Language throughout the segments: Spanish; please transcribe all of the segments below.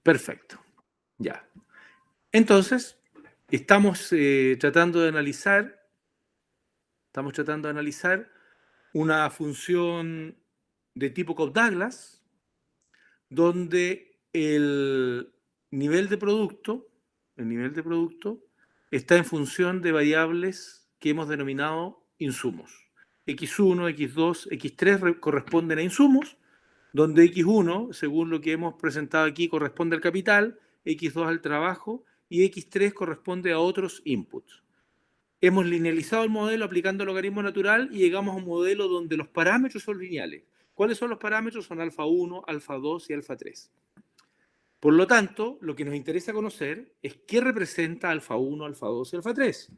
Perfecto. Ya. Entonces, estamos tratando de analizar una función de tipo Cobb-Douglas, donde el nivel de producto está en función de variables que hemos denominado insumos. X1, X2, X3 corresponden a insumos, donde X1, según lo que hemos presentado aquí, corresponde al capital, X2 al trabajo y X3 corresponde a otros inputs. Hemos linealizado el modelo aplicando el logaritmo natural y llegamos a un modelo donde los parámetros son lineales. ¿Cuáles son los parámetros? Son alfa 1, alfa 2 y alfa 3. Por lo tanto, lo que nos interesa conocer es qué representa alfa 1, alfa 2 y alfa 3.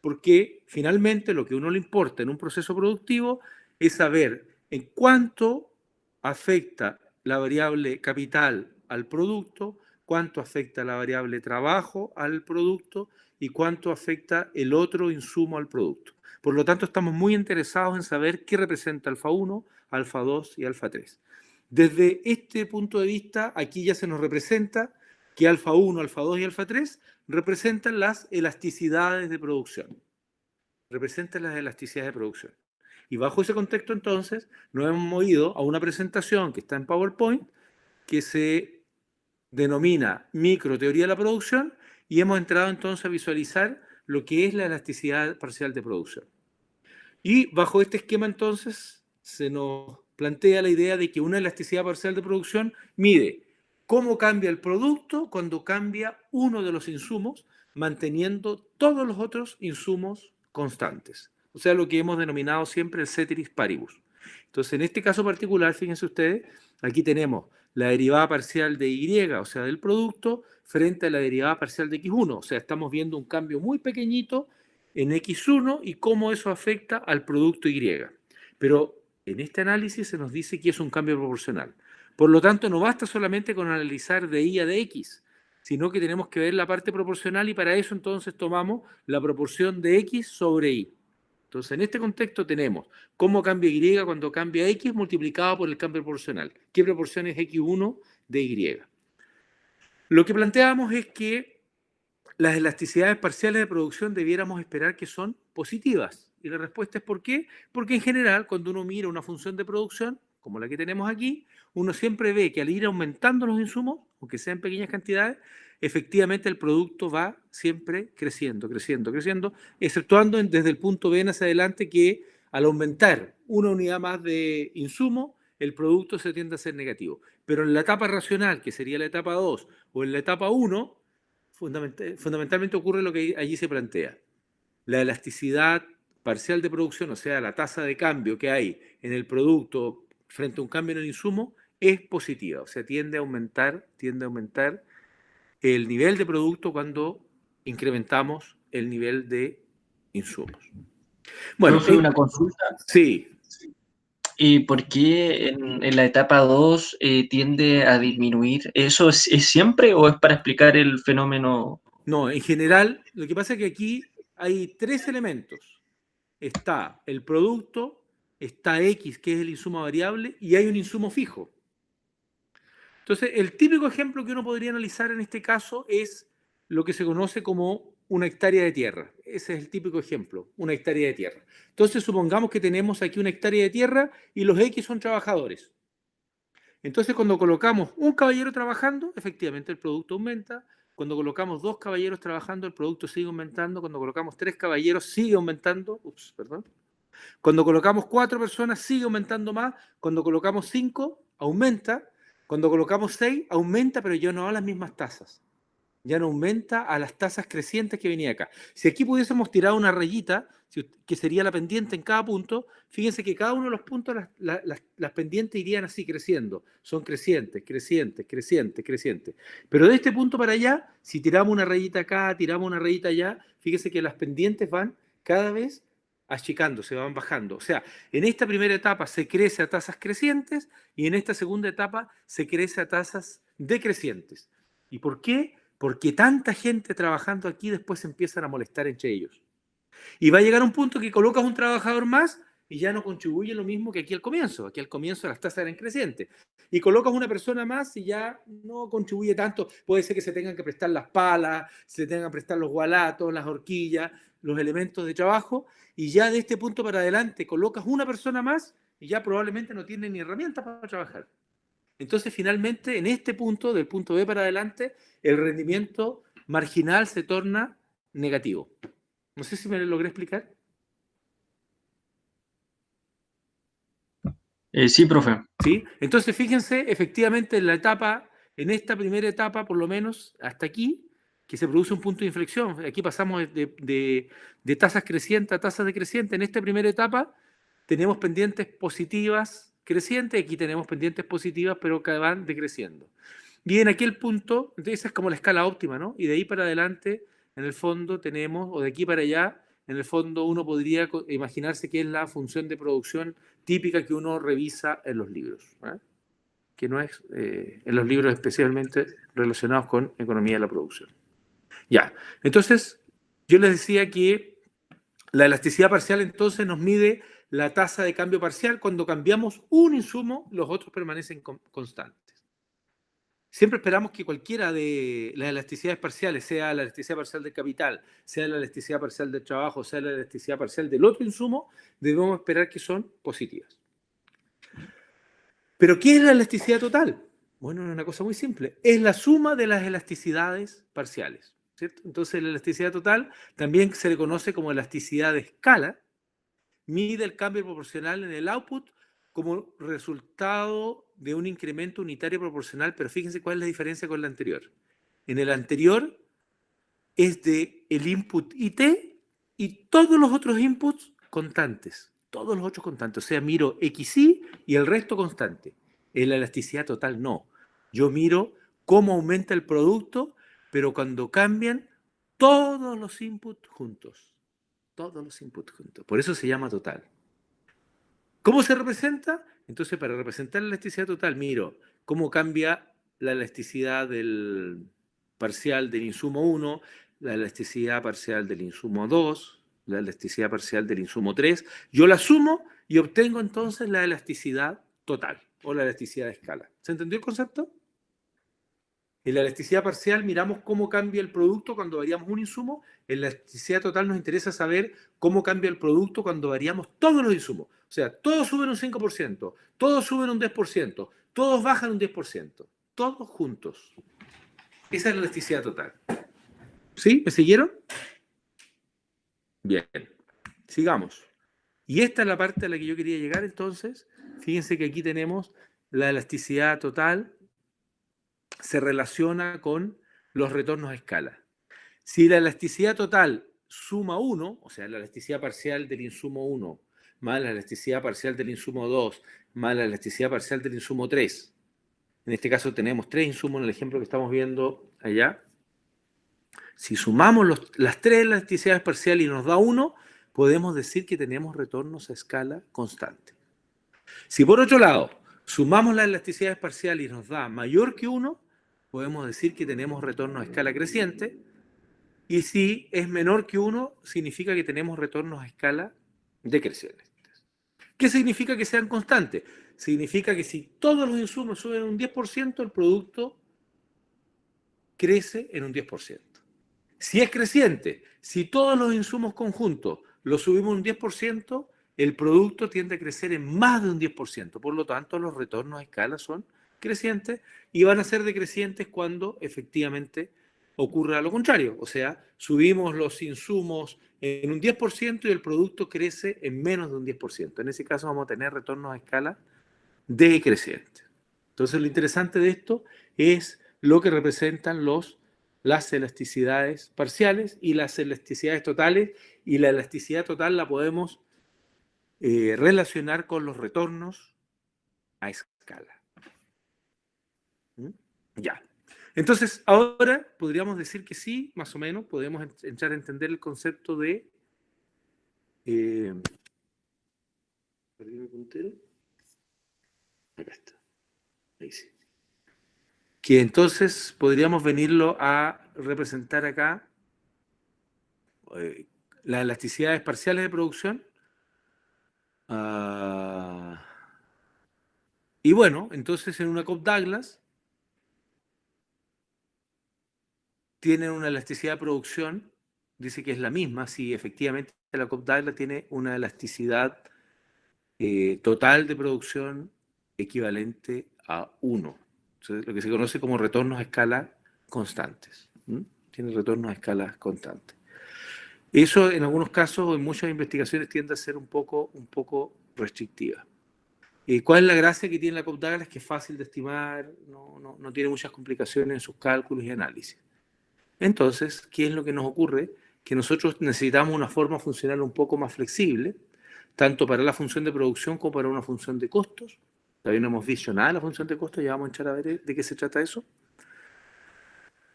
Porque finalmente lo que a uno le importa en un proceso productivo es saber en cuánto afecta la variable capital al producto, cuánto afecta la variable trabajo al producto y cuánto afecta el otro insumo al producto. Por lo tanto, estamos muy interesados en saber qué representa alfa 1, alfa 2 y alfa 3. Desde este punto de vista, aquí ya se nos representa que alfa 1, alfa 2 y alfa 3 representan las elasticidades de producción. Y bajo ese contexto, entonces, nos hemos movido a una presentación que está en PowerPoint, que se denomina microteoría de la producción, y hemos entrado entonces a visualizar lo que es la elasticidad parcial de producción. Y bajo este esquema, entonces, se nos plantea la idea de que una elasticidad parcial de producción mide cómo cambia el producto cuando cambia uno de los insumos, manteniendo todos los otros insumos constantes. O sea, lo que hemos denominado siempre el ceteris paribus. Entonces, en este caso particular, fíjense ustedes, aquí tenemos la derivada parcial de Y, o sea, del producto, frente a la derivada parcial de X1. O sea, estamos viendo un cambio muy pequeñito en X1 y cómo eso afecta al producto Y. Pero en este análisis se nos dice que es un cambio proporcional. Por lo tanto, no basta solamente con analizar de Y a de X, sino que tenemos que ver la parte proporcional y para eso entonces tomamos la proporción de X sobre Y. Entonces, en este contexto tenemos cómo cambia Y cuando cambia X multiplicado por el cambio proporcional. ¿Qué proporción es X1 de Y? Lo que planteamos es que las elasticidades parciales de producción debiéramos esperar que son positivas. Y la respuesta es ¿por qué? Porque en general, cuando uno mira una función de producción, como la que tenemos aquí, uno siempre ve que al ir aumentando los insumos, aunque sean pequeñas cantidades, efectivamente el producto va siempre creciendo, exceptuando desde el punto B en hacia adelante que al aumentar una unidad más de insumo, el producto se tiende a ser negativo. Pero en la etapa racional, que sería la etapa 2, o en la etapa 1, fundamentalmente ocurre lo que allí se plantea. La elasticidad parcial de producción, o sea, la tasa de cambio que hay en el producto frente a un cambio en el insumo, es positiva, o sea, tiende a aumentar el nivel de producto cuando incrementamos el nivel de insumos. Bueno, Profe, una consulta. sí. ¿Y por qué en la etapa 2 tiende a disminuir? ¿Eso es siempre o es para explicar el fenómeno? No, en general, lo que pasa es que aquí hay tres elementos. Está el producto, está X, que es el insumo variable, y hay un insumo fijo. Entonces, el típico ejemplo que uno podría analizar en este caso es lo que se conoce como una hectárea de tierra. Ese es el típico ejemplo, una hectárea de tierra. Entonces, supongamos que tenemos aquí una hectárea de tierra y los X son trabajadores. Entonces, cuando colocamos un caballero trabajando, efectivamente el producto aumenta. Cuando colocamos 2 caballeros trabajando, el producto sigue aumentando. Cuando colocamos 3 caballeros, sigue aumentando. Cuando colocamos 4 personas, sigue aumentando más. Cuando colocamos 5, aumenta. Cuando colocamos 6, aumenta, pero ya no a las mismas tasas. Ya no aumenta a las tasas crecientes que venía acá. Si aquí pudiésemos tirar una rayita, que sería la pendiente en cada punto, fíjense que cada uno de los puntos, las pendientes irían así creciendo. Son crecientes. Pero de este punto para allá, si tiramos una rayita acá, tiramos una rayita allá, fíjense que las pendientes van cada vez achicándose, van bajando. O sea, en esta primera etapa se crece a tasas crecientes y en esta segunda etapa se crece a tasas decrecientes. ¿Y por qué? Porque tanta gente trabajando aquí después se empiezan a molestar entre ellos. Y va a llegar un punto que colocas un trabajador más y ya no contribuye lo mismo que aquí al comienzo. Aquí al comienzo las tasas eran crecientes. Y colocas una persona más y ya no contribuye tanto. Puede ser que se tengan que prestar las palas, se tengan que prestar los gualatos, las horquillas, los elementos de trabajo, y ya de este punto para adelante colocas una persona más y ya probablemente no tiene ni herramientas para trabajar. Entonces, finalmente, en este punto, del punto B para adelante, el rendimiento marginal se torna negativo. No sé si me lo logré explicar. Sí, profe. ¿Sí? Entonces, fíjense, efectivamente, en esta primera etapa, por lo menos hasta aquí, que se produce un punto de inflexión. Aquí pasamos de tasas crecientes a tasas decrecientes. En esta primera etapa tenemos pendientes positivas crecientes, aquí tenemos pendientes positivas, pero que van decreciendo. Y en aquel punto, esa es como la escala óptima, ¿no? Y de ahí para adelante, en el fondo, tenemos, o de aquí para allá, en el fondo uno podría imaginarse que es la función de producción típica que uno revisa en los libros, ¿eh? Que no es en los libros especialmente relacionados con economía de la producción. Ya, entonces yo les decía que la elasticidad parcial entonces nos mide la tasa de cambio parcial. Cuando cambiamos un insumo, los otros permanecen constantes. Siempre esperamos que cualquiera de las elasticidades parciales, sea la elasticidad parcial del capital, sea la elasticidad parcial del trabajo, sea la elasticidad parcial del otro insumo, debemos esperar que son positivas. ¿Pero qué es la elasticidad total? Bueno, es una cosa muy simple. Es la suma de las elasticidades parciales, ¿cierto? Entonces, la elasticidad total también se le conoce como elasticidad de escala. Mide el cambio proporcional en el output como resultado de un incremento unitario proporcional, pero fíjense cuál es la diferencia con la anterior. En el anterior es de el input IT y todos los otros inputs constantes, todos los otros constantes, o sea, miro XY y el resto constante. En la elasticidad total no. Yo miro cómo aumenta el producto, pero cuando cambian todos los inputs juntos. Todos los inputs juntos. Por eso se llama total. ¿Cómo se representa? Entonces, para representar la elasticidad total, miro cómo cambia la elasticidad del parcial del insumo 1, la elasticidad parcial del insumo 2, la elasticidad parcial del insumo 3. Yo la sumo y obtengo entonces la elasticidad total o la elasticidad de escala. ¿Se entendió el concepto? En la elasticidad parcial miramos cómo cambia el producto cuando variamos un insumo. En la elasticidad total nos interesa saber cómo cambia el producto cuando variamos todos los insumos. O sea, todos suben un 5%, todos suben un 10%, todos bajan un 10%, todos juntos. Esa es la elasticidad total. ¿Sí? ¿Me siguieron? Bien. Sigamos. Y esta es la parte a la que yo quería llegar entonces. Fíjense que aquí tenemos la elasticidad total se relaciona con los retornos a escala. Si la elasticidad total suma 1, o sea, la elasticidad parcial del insumo 1, más la elasticidad parcial del insumo 2, más la elasticidad parcial del insumo 3, en este caso tenemos 3 insumos en el ejemplo que estamos viendo allá. Si sumamos las 3 elasticidades parciales y nos da 1, podemos decir que tenemos retornos a escala constante. Si por otro lado sumamos las elasticidades parciales y nos da mayor que 1, podemos decir que tenemos retornos a escala creciente. Y si es menor que 1, significa que tenemos retornos a escala decrecientes. ¿Qué significa que sean constantes? Significa que si todos los insumos suben un 10%, el producto crece en un 10%. Si es creciente, si todos los insumos conjuntos los subimos un 10%, el producto tiende a crecer en más de un 10%. Por lo tanto, los retornos a escala son crecientes y van a ser decrecientes cuando efectivamente ocurra lo contrario. O sea, subimos los insumos en un 10% y el producto crece en menos de un 10%. En ese caso vamos a tener retornos a escala decrecientes. Entonces, lo interesante de esto es lo que representan las elasticidades parciales y las elasticidades totales, y la elasticidad total la podemos relacionar con los retornos a escala. ¿Mm? Ya. Entonces, ahora podríamos decir que sí, más o menos, podemos entrar a entender el concepto de... ¿Perdí mi puntero? Acá está. Ahí sí. Que entonces podríamos venirlo a representar acá las elasticidades parciales de producción Y bueno, entonces en una Cobb-Douglas tienen una elasticidad de producción, dice que es la misma, si efectivamente la Cobb-Douglas tiene una elasticidad total de producción equivalente a 1. Entonces, lo que se conoce como retornos a escala constantes. Tiene retornos a escala constantes. Eso en algunos casos, en muchas investigaciones, tiende a ser un poco restrictiva. ¿Cuál es la gracia que tiene la Cobb-Douglas? Que es fácil de estimar, no tiene muchas complicaciones en sus cálculos y análisis. Entonces, ¿qué es lo que nos ocurre? Que nosotros necesitamos una forma funcional un poco más flexible, tanto para la función de producción como para una función de costos. Todavía no hemos visto nada de la función de costos, ya vamos a echar a ver de qué se trata eso.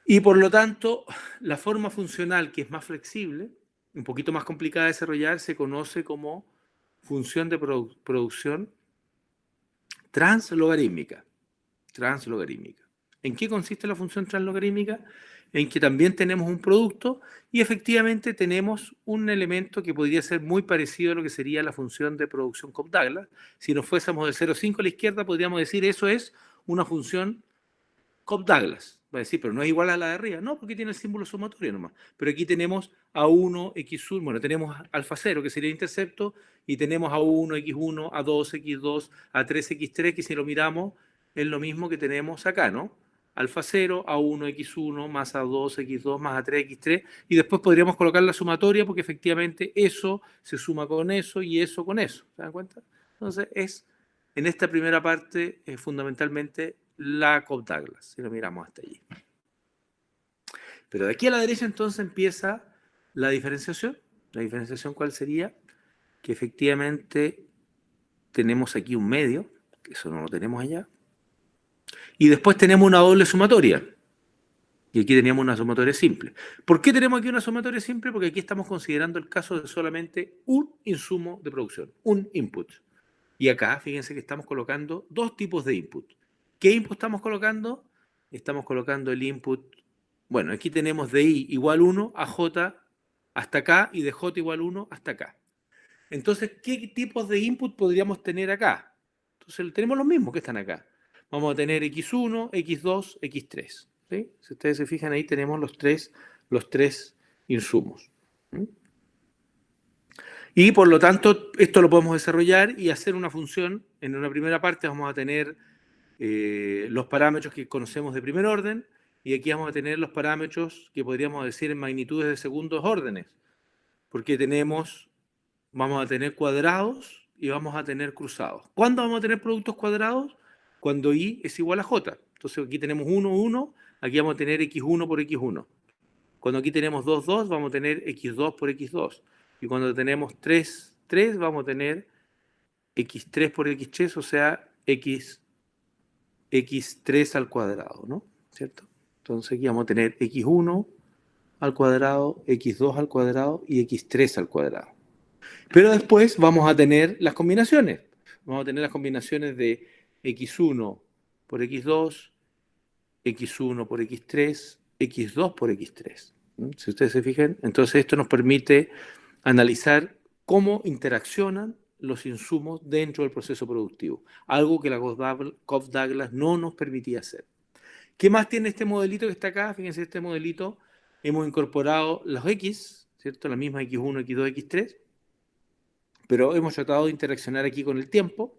Y por lo tanto, la forma funcional que es más flexible, un poquito más complicada de desarrollar, se conoce como función de producción translogarítmica. Translogarítmica. ¿En qué consiste la función translogarítmica? En que también tenemos un producto y efectivamente tenemos un elemento que podría ser muy parecido a lo que sería la función de producción Cobb-Douglas. Si nos fuésemos de 0,5 a la izquierda, podríamos decir eso es una función Cobb-Douglas. Va a decir, pero no es igual a la de arriba. No, porque tiene el símbolo sumatorio nomás. Pero aquí tenemos A1, X1, bueno, tenemos alfa 0, que sería el intercepto, y tenemos A1, X1, A2, X2, A3, X3, que si lo miramos es lo mismo que tenemos acá, ¿no? Alfa 0, A1, X1, más A2, X2, más A3, X3, y después podríamos colocar la sumatoria porque efectivamente eso se suma con eso y eso con eso. ¿Se dan cuenta? Entonces es, en esta primera parte, fundamentalmente la Cobb-Douglas, si lo miramos hasta allí. Pero de aquí a la derecha entonces empieza la diferenciación. ¿La diferenciación cuál sería? Que efectivamente tenemos aquí un medio, que eso no lo tenemos allá, y después tenemos una doble sumatoria. Y aquí teníamos una sumatoria simple. ¿Por qué tenemos aquí una sumatoria simple? Porque aquí estamos considerando el caso de solamente un insumo de producción, un input. Y acá, fíjense que estamos colocando dos tipos de input. ¿Qué input estamos colocando? Estamos colocando el input, bueno, aquí tenemos de i igual 1 a j hasta acá y de j igual 1 hasta acá. Entonces, ¿qué tipos de input podríamos tener acá? Entonces, tenemos los mismos que están acá. Vamos a tener x1, x2, x3. ¿Sí? Si ustedes se fijan ahí, tenemos los tres insumos. ¿Sí? Y por lo tanto, esto lo podemos desarrollar y hacer una función. En una primera parte vamos a tener los parámetros que conocemos de primer orden, y aquí vamos a tener los parámetros que podríamos decir en magnitudes de segundos órdenes, porque vamos a tener cuadrados y vamos a tener cruzados. ¿Cuándo vamos a tener productos cuadrados? Cuando i es igual a j. Entonces aquí tenemos 1, 1, aquí vamos a tener x1 por x1. Cuando aquí tenemos 2, 2, vamos a tener x2 por x2. Y cuando tenemos 3, 3, vamos a tener x3 por x3, o sea, x3 al cuadrado, ¿no? ¿Cierto? Entonces aquí vamos a tener x1 al cuadrado, x2 al cuadrado y x3 al cuadrado. Pero después vamos a tener las combinaciones. Vamos a tener las combinaciones de x1 por x2, x1 por x3, x2 por x3. Si ustedes se fijan, entonces esto nos permite analizar cómo interaccionan los insumos dentro del proceso productivo, algo que la Cobb-Douglas no nos permitía hacer. ¿Qué más tiene este modelito que está acá? Fíjense, este modelito hemos incorporado los X, ¿cierto? La misma X1, X2, X3, pero hemos tratado de interaccionar aquí con el tiempo,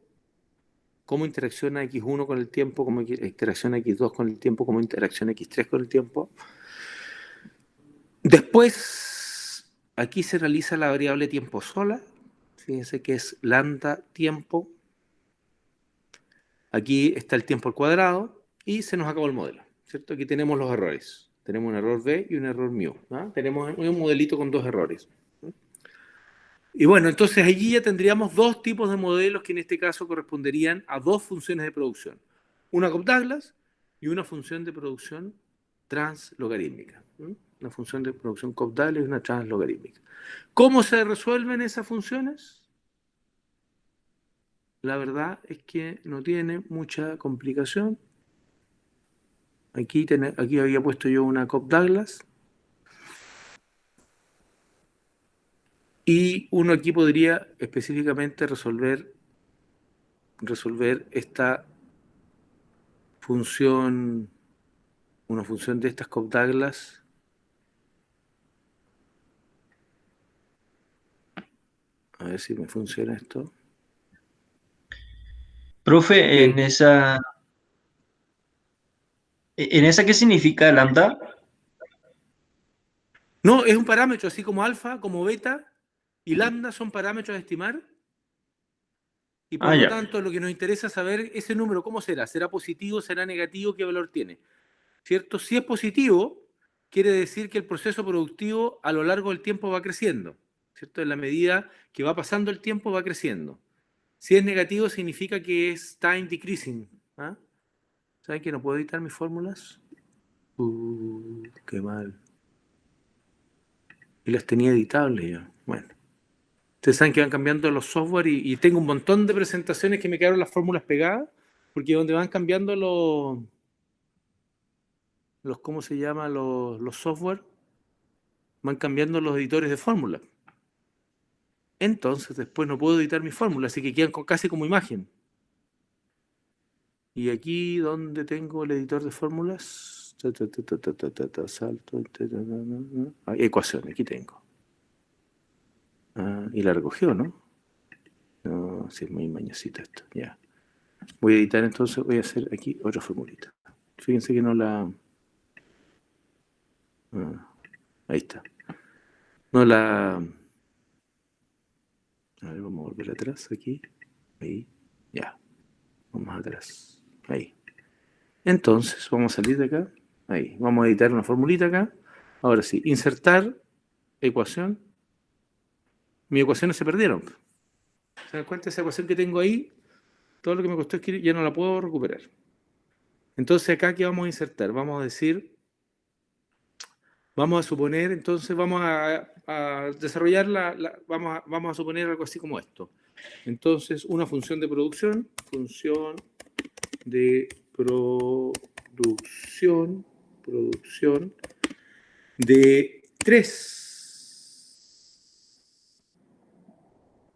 cómo interacciona X1 con el tiempo, cómo interacciona X2 con el tiempo, cómo interacciona X3 con el tiempo. Después, aquí se realiza la variable tiempo sola, fíjense que es lambda tiempo. Aquí está el tiempo al cuadrado y se nos acabó el modelo, ¿cierto? Aquí tenemos los errores. Tenemos un error B y un error mu, ¿no? Tenemos un modelito con dos errores. Y bueno, entonces allí ya tendríamos dos tipos de modelos que en este caso corresponderían a dos funciones de producción. Una Cobb-Douglas y una función de producción translogarítmica. Una función de producción Cobb-Douglas y una translogarítmica. ¿Cómo se resuelven esas funciones? La verdad es que no tiene mucha complicación. Aquí había puesto yo una Cobb-Douglas. Y uno aquí podría específicamente resolver esta función, una función de estas Cobb-Douglas. A ver si me funciona esto. Profe, ¿en esa qué significa lambda? No, es un parámetro, así como alfa, como beta y lambda son parámetros a estimar. Y por Ah, lo ya. tanto, lo que nos interesa es saber ese número, ¿cómo será? ¿Será positivo? ¿Será negativo? ¿Qué valor tiene? ¿Cierto? Si es positivo, quiere decir que el proceso productivo a lo largo del tiempo va creciendo, ¿cierto? En la medida que va pasando el tiempo va creciendo. Si es negativo, significa que es time decreasing. ¿Ah? ¿Saben que no puedo editar mis fórmulas? Qué mal. Y las tenía editables ya. Bueno. Ustedes saben que van cambiando los software y tengo un montón de presentaciones que me quedaron las fórmulas pegadas, porque donde van cambiando ¿cómo se llama? Los software, van cambiando los editores de fórmulas. Entonces después no puedo editar mis fórmulas, así que quedan casi como imagen. Y aquí donde tengo el editor de fórmulas, salto, ecuación, aquí tengo. Y la recogió, ¿no? No, sí es muy mañosita esto, ya. Voy a editar entonces, voy a hacer aquí otra formulita. Fíjense que no la... ahí está. No la... A ver, vamos a volver atrás aquí. Ahí, ya. Vamos atrás. Ahí. Entonces, vamos a salir de acá. Ahí. Vamos a editar una formulita acá. Ahora sí, insertar ecuación. Mis ecuaciones se perdieron. ¿Se dan cuenta? Esa ecuación que tengo ahí, todo lo que me costó escribir, ya no la puedo recuperar. Entonces, acá, ¿qué vamos a insertar? Vamos a decir, vamos a suponer, entonces, vamos a desarrollar vamos a suponer algo así como esto. Entonces, una función de producción de 3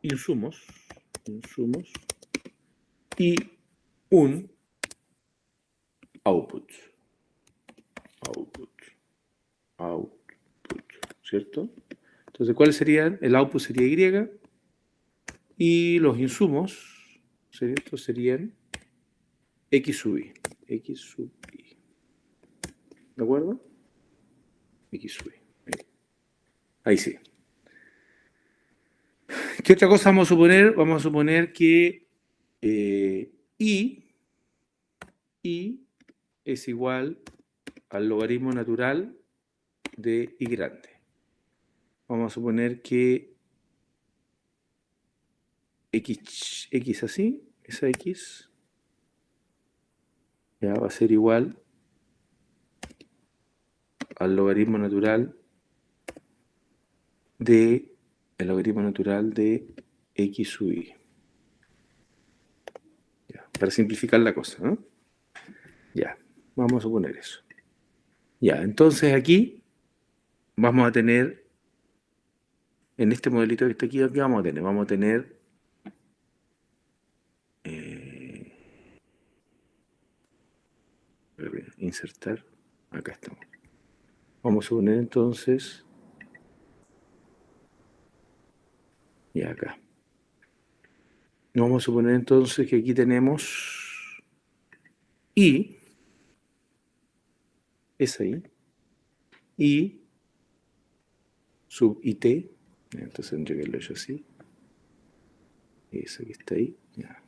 insumos y un output, ¿cierto? Entonces, ¿cuáles serían? El output sería Y los insumos, ¿cierto? Serían X sub I. ¿De acuerdo? X sub I. Ahí sí. ¿Qué otra cosa vamos a suponer? Vamos a suponer que I es igual al logaritmo natural de I grande. Vamos a suponer que X así, esa X ya va a ser igual al logaritmo natural de X sub I. Ya, para simplificar la cosa, ¿no? Ya, vamos a suponer eso. Ya, entonces aquí vamos a tener, en este modelito que está aquí, ¿qué vamos a tener? Vamos a tener insertar, acá estamos. Vamos a suponer entonces, y acá. Vamos a suponer entonces que aquí tenemos I, es ahí, I sub IT, entonces tendría que haberlo hecho así, esa que está ahí, ya.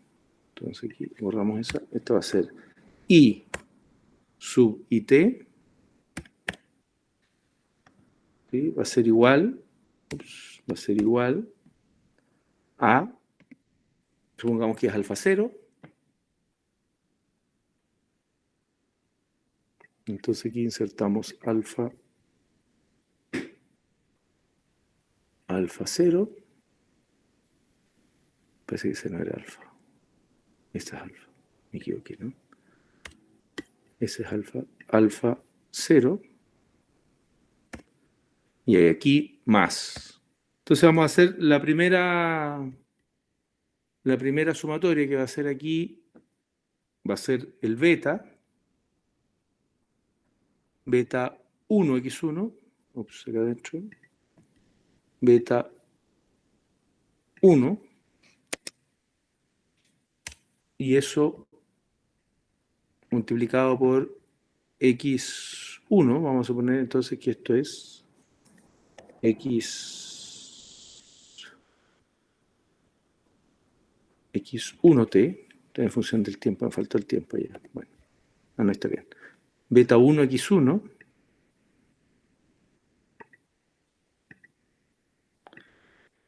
Entonces aquí borramos esa, esto va a ser I sub IT, ¿sí? Va a ser igual a, supongamos que es alfa 0, entonces aquí insertamos alfa 0, parece que ese no era alfa, este es alfa, me equivoqué, ¿no? Ese es alfa 0, y hay aquí más. Entonces vamos a hacer la primera sumatoria que va a ser aquí, va a ser el beta 1 x1, ups, acá adentro, beta 1, y eso multiplicado por x1, vamos a suponer entonces que esto es x1t, en función del tiempo, me faltó el tiempo ya. Bueno, no está bien. Beta 1 x1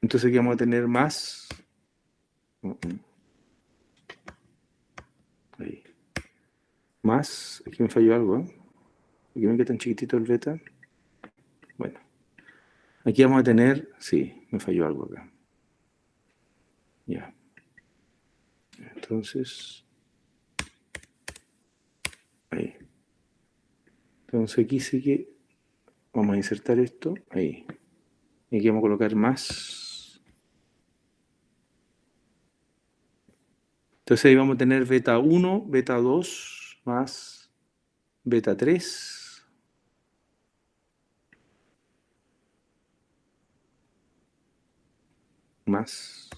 entonces aquí vamos a tener más ahí. Más, aquí me falló algo, ¿eh? Aquí me queda tan chiquitito el beta. Bueno, aquí vamos a tener, sí, me falló algo acá. Ya. Entonces, ahí. Entonces aquí sí que vamos a insertar esto, ahí. Y aquí vamos a colocar más. Entonces ahí vamos a tener beta 1, beta 2, más beta 3. Más.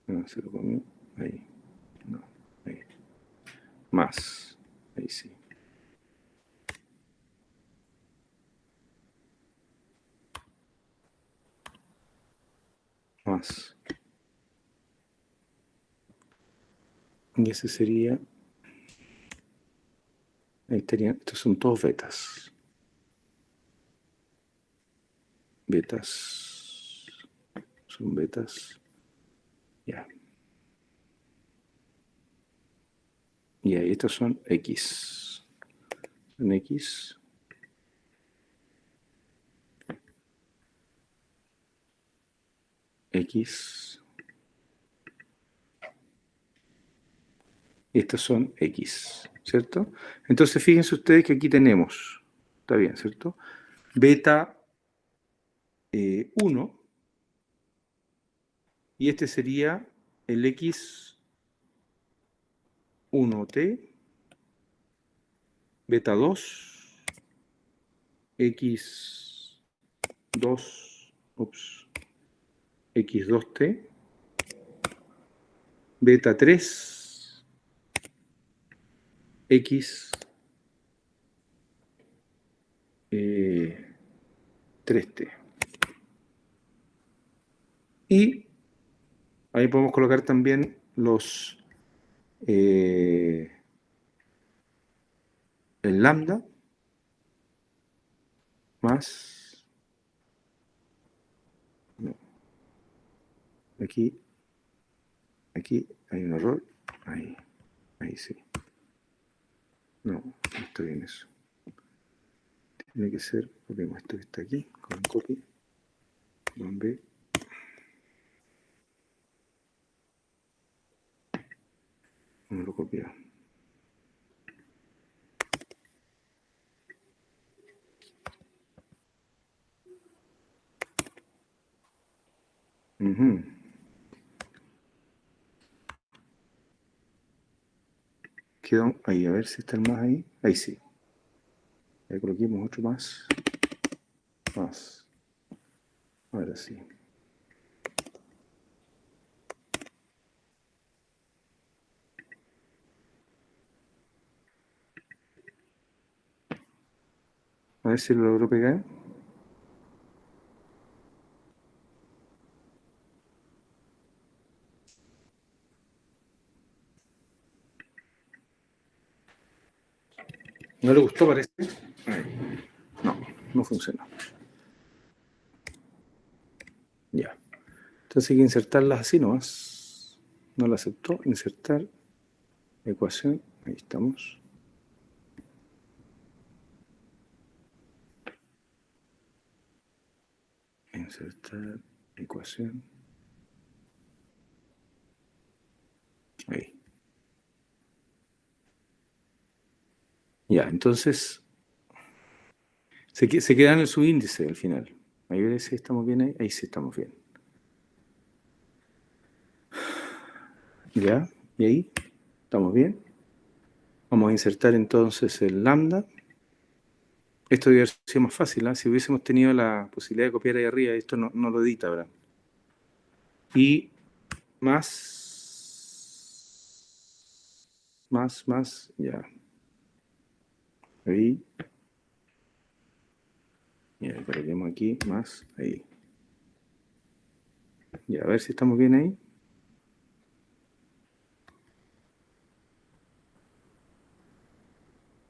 No, se lo comió. Ahí. No, ahí. Más. Ahí sí. Más. Y ese sería... Ahí estarían... Estos son todos betas. Betas. Son betas. Ya. Y ahí estos son X. Son X. X. Y estos son X, ¿cierto? Entonces fíjense ustedes que aquí tenemos, está bien, ¿cierto? Beta 1, y este sería el X1t, beta 2, X2, ups, X2t, beta 3, X 3t. Y ahí podemos colocar también los el lambda más, no, aquí hay un error, ahí sí, no está bien eso, tiene que ser, copiamos esto que está aquí, con copy, con B, no lo copiamos. Quedó ahí, a ver si está el más ahí. Ahí sí. Ahí coloquemos otro más. Más. Ahora sí. A ver si lo logro pegar. ¿No le gustó, parece? Ahí. No, no funciona. Ya. Entonces hay que insertarlas así nomás. No la aceptó. Insertar. Ecuación. Ahí estamos. Insertar. Ecuación. Ahí. Ya, entonces se queda en el subíndice al final. Ahí veré si estamos bien ahí. Ahí sí estamos bien. Ya, y ahí estamos bien. Vamos a insertar entonces el lambda. Esto debería haber sido más fácil, ¿eh? Si hubiésemos tenido la posibilidad de copiar ahí arriba, esto no lo edita, ¿verdad? Y más, ya. Ahí. Ya, coloquemos aquí, más, ahí. Ya, a ver si estamos bien ahí.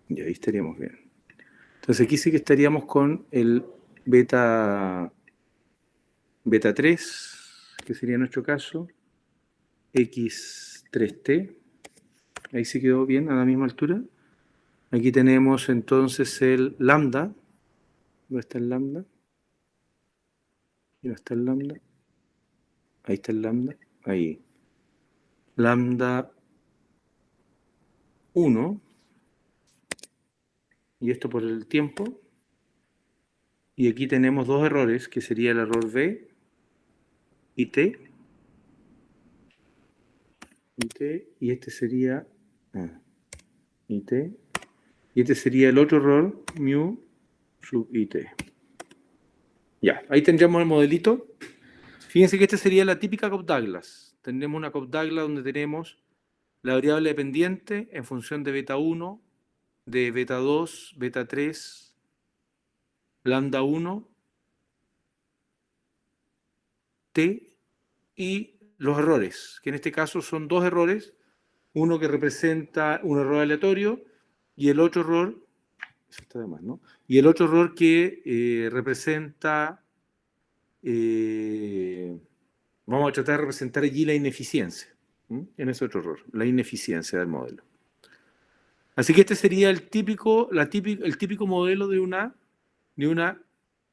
Y ahí estaríamos bien. Entonces aquí sí que estaríamos con el beta 3, que sería nuestro caso, X3T. Ahí sí quedó bien a la misma altura. Aquí tenemos entonces el lambda. ¿Dónde está el lambda? ¿Dónde está el lambda? Ahí está el lambda. Ahí. Lambda 1. Y esto por el tiempo. Y aquí tenemos dos errores, que sería el error B y T. Y T. Y este sería... y T. Y este sería el otro error, mu sub IT. Ya, ahí tendríamos el modelito. Fíjense que esta sería la típica Cobb-Douglas. Tendremos una Cobb-Douglas donde tenemos la variable dependiente en función de beta 1, de beta 2, beta 3, lambda 1, t y los errores, que en este caso son dos errores, uno que representa un error aleatorio y el otro error, eso está de más, ¿no? Y el otro error que representa, vamos a tratar de representar allí la ineficiencia, en ese otro error, la ineficiencia del modelo. Así que este sería el típico modelo de una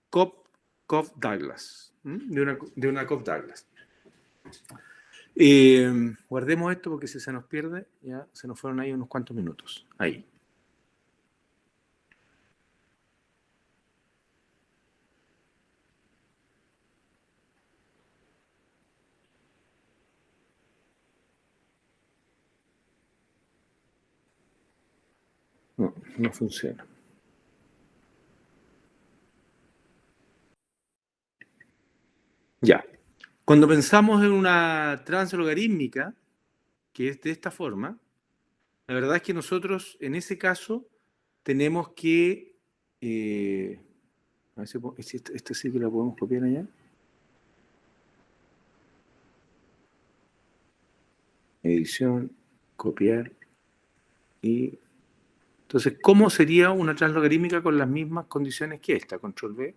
Cobb-Douglas. De una Cobb-Douglas. Guardemos esto porque si se nos pierde, ya se nos fueron ahí unos cuantos minutos. Ahí. No funciona. Ya. Cuando pensamos en una translogarítmica, que es de esta forma, la verdad es que nosotros en ese caso tenemos que... a ver si esta sí que la podemos copiar allá. Edición, copiar y... Entonces, ¿cómo sería una translogarítmica con las mismas condiciones que esta? Control V.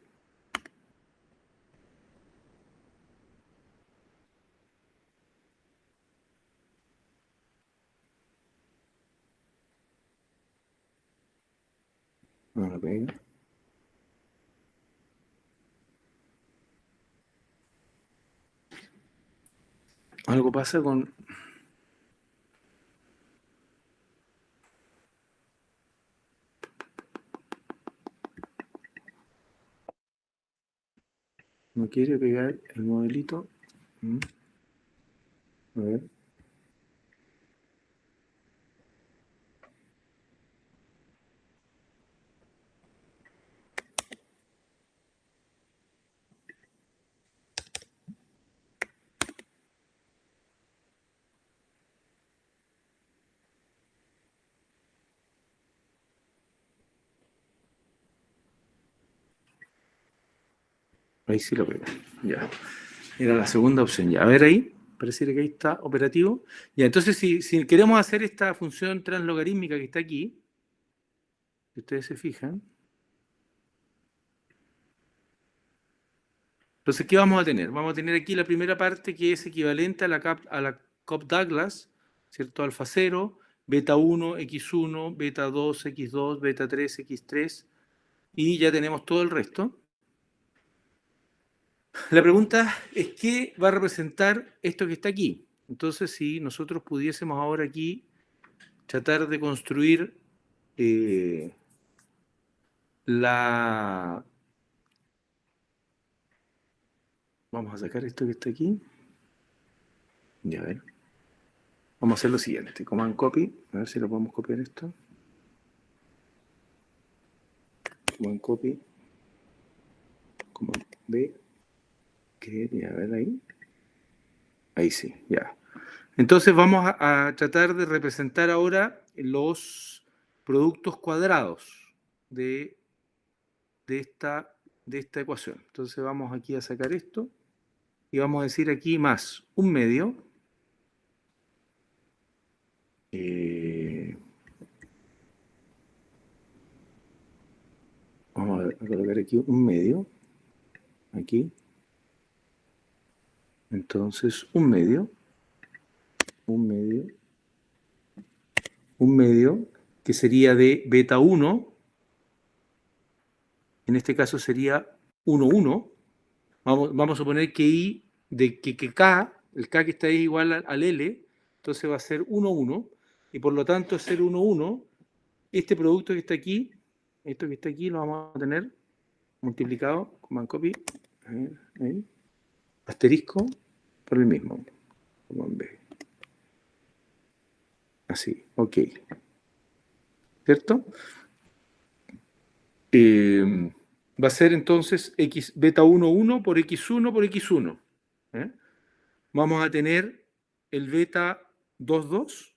No la pega. Algo pasa con... No quiere pegar el modelito. A ver. Ahí sí lo pega. Ya. Era la segunda opción. Ya. A ver ahí. Parece que ahí está operativo. Ya, entonces si queremos hacer esta función translogarítmica que está aquí, si ustedes se fijan, entonces, ¿qué vamos a tener? Vamos a tener aquí la primera parte que es equivalente a la Cobb-Douglas, ¿cierto? Alfa 0, beta 1, X1, beta 2, X2, beta 3, X3, y ya tenemos todo el resto. La pregunta es, ¿qué va a representar esto que está aquí? Entonces, si nosotros pudiésemos ahora aquí tratar de construir la Vamos a sacar esto que está aquí. Ya, a ver. Vamos a hacer lo siguiente. Command copy. A ver si lo podemos copiar esto. Command copy. Command B. Que ya, a ver ahí. Ahí sí, ya. Entonces vamos a tratar de representar ahora los productos cuadrados de esta ecuación. Entonces vamos aquí a sacar esto y vamos a decir aquí más un medio. Vamos a colocar aquí un medio. Aquí. Entonces un medio que sería de beta 1. En este caso sería 1, 1. Vamos a suponer que I de que K, el K que está ahí igual al L, entonces va a ser 1, 1, y por lo tanto ser 1, 1, este producto que está aquí, esto que está aquí lo vamos a tener multiplicado, command copy, ahí, asterisco, por el mismo, command B. Así, ok. ¿Cierto? Va a ser entonces X beta 1, 1 por X1 por X1. Vamos a tener el beta 2, 2,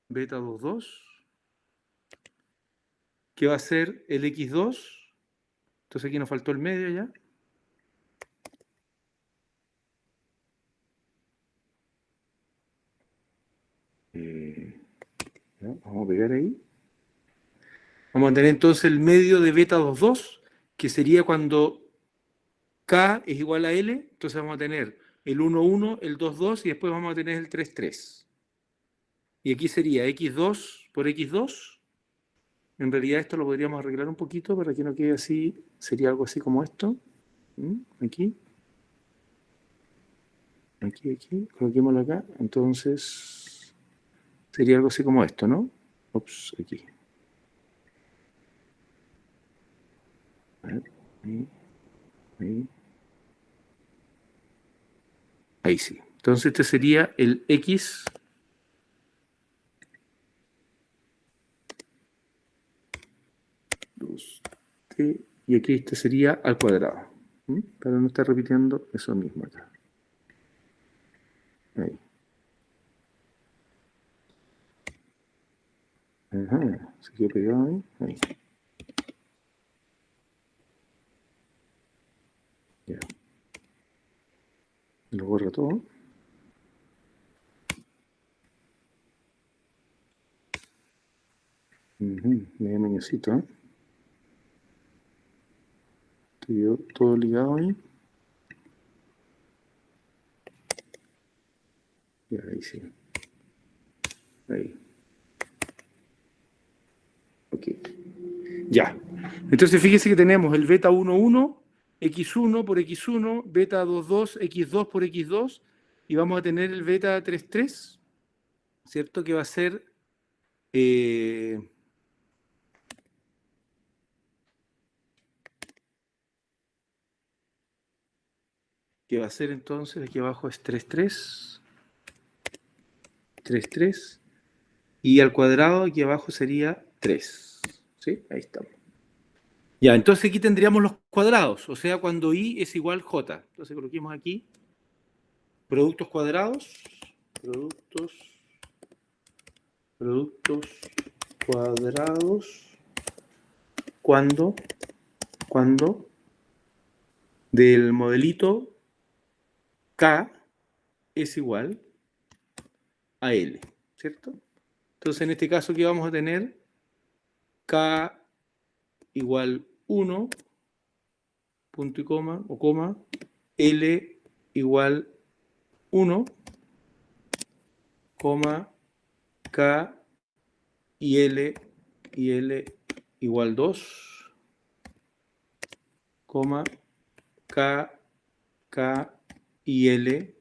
beta 2, 2, que va a ser el X2. Entonces aquí nos faltó el medio ya. Vamos a pegar ahí. Vamos a tener entonces el medio de beta 2, 2, que sería cuando K es igual a L. Entonces vamos a tener el 1, 1, el 2, 2 y después vamos a tener el 3, 3. Y aquí sería X2 por X2. En realidad esto lo podríamos arreglar un poquito para que no quede así. Sería algo así como esto. Aquí. Aquí. Coloquémoslo acá. Entonces sería algo así como esto, ¿no? Ups, aquí. Ahí sí. Entonces este sería el X T, y aquí este sería al cuadrado. Para no estar repitiendo eso mismo acá. Ahí. Ajá, se quedó pegado ahí. Ahí. Ya. Lo borro todo. Medio meñocito, ¿eh? Estoy todo ligado ahí. Y ahí sí. Ahí. Ok. Ya. Entonces fíjese que tenemos el beta 1, 1, X1 por X1, beta 2, 2, X2 por X2, y vamos a tener el beta 3, 3, ¿cierto? Que va a ser... que va a ser entonces, aquí abajo es 3, 3, 3, 3, y al cuadrado aquí abajo sería 3. ¿Sí? Ahí estamos. Ya, entonces aquí tendríamos los cuadrados, o sea, cuando I es igual J. Entonces coloquemos aquí productos cuadrados, productos cuadrados, cuando del modelito K es igual a L, ¿cierto? Entonces en este caso aquí vamos a tener K igual 1, punto y coma, o coma, L igual 1, coma, K y L igual 2, coma, K y L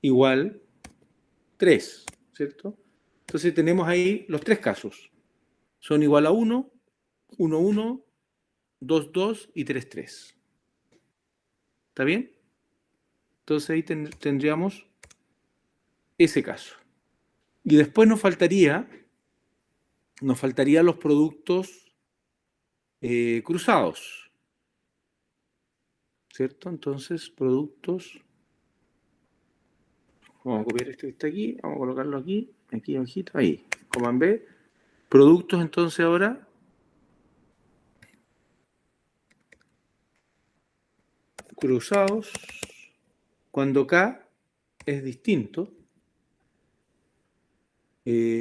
igual 3, ¿cierto? Entonces tenemos ahí los tres casos. Son igual a 1, 1, 1, 2, 2 y 3, 3. ¿Está bien? Entonces ahí tendríamos ese caso. Y después nos faltarían los productos cruzados, ¿cierto? Entonces, productos, vamos a copiar esto que está aquí, vamos a colocarlo aquí, aquí abajito, ahí, Command B. Productos, entonces ahora, cruzados, cuando K es distinto,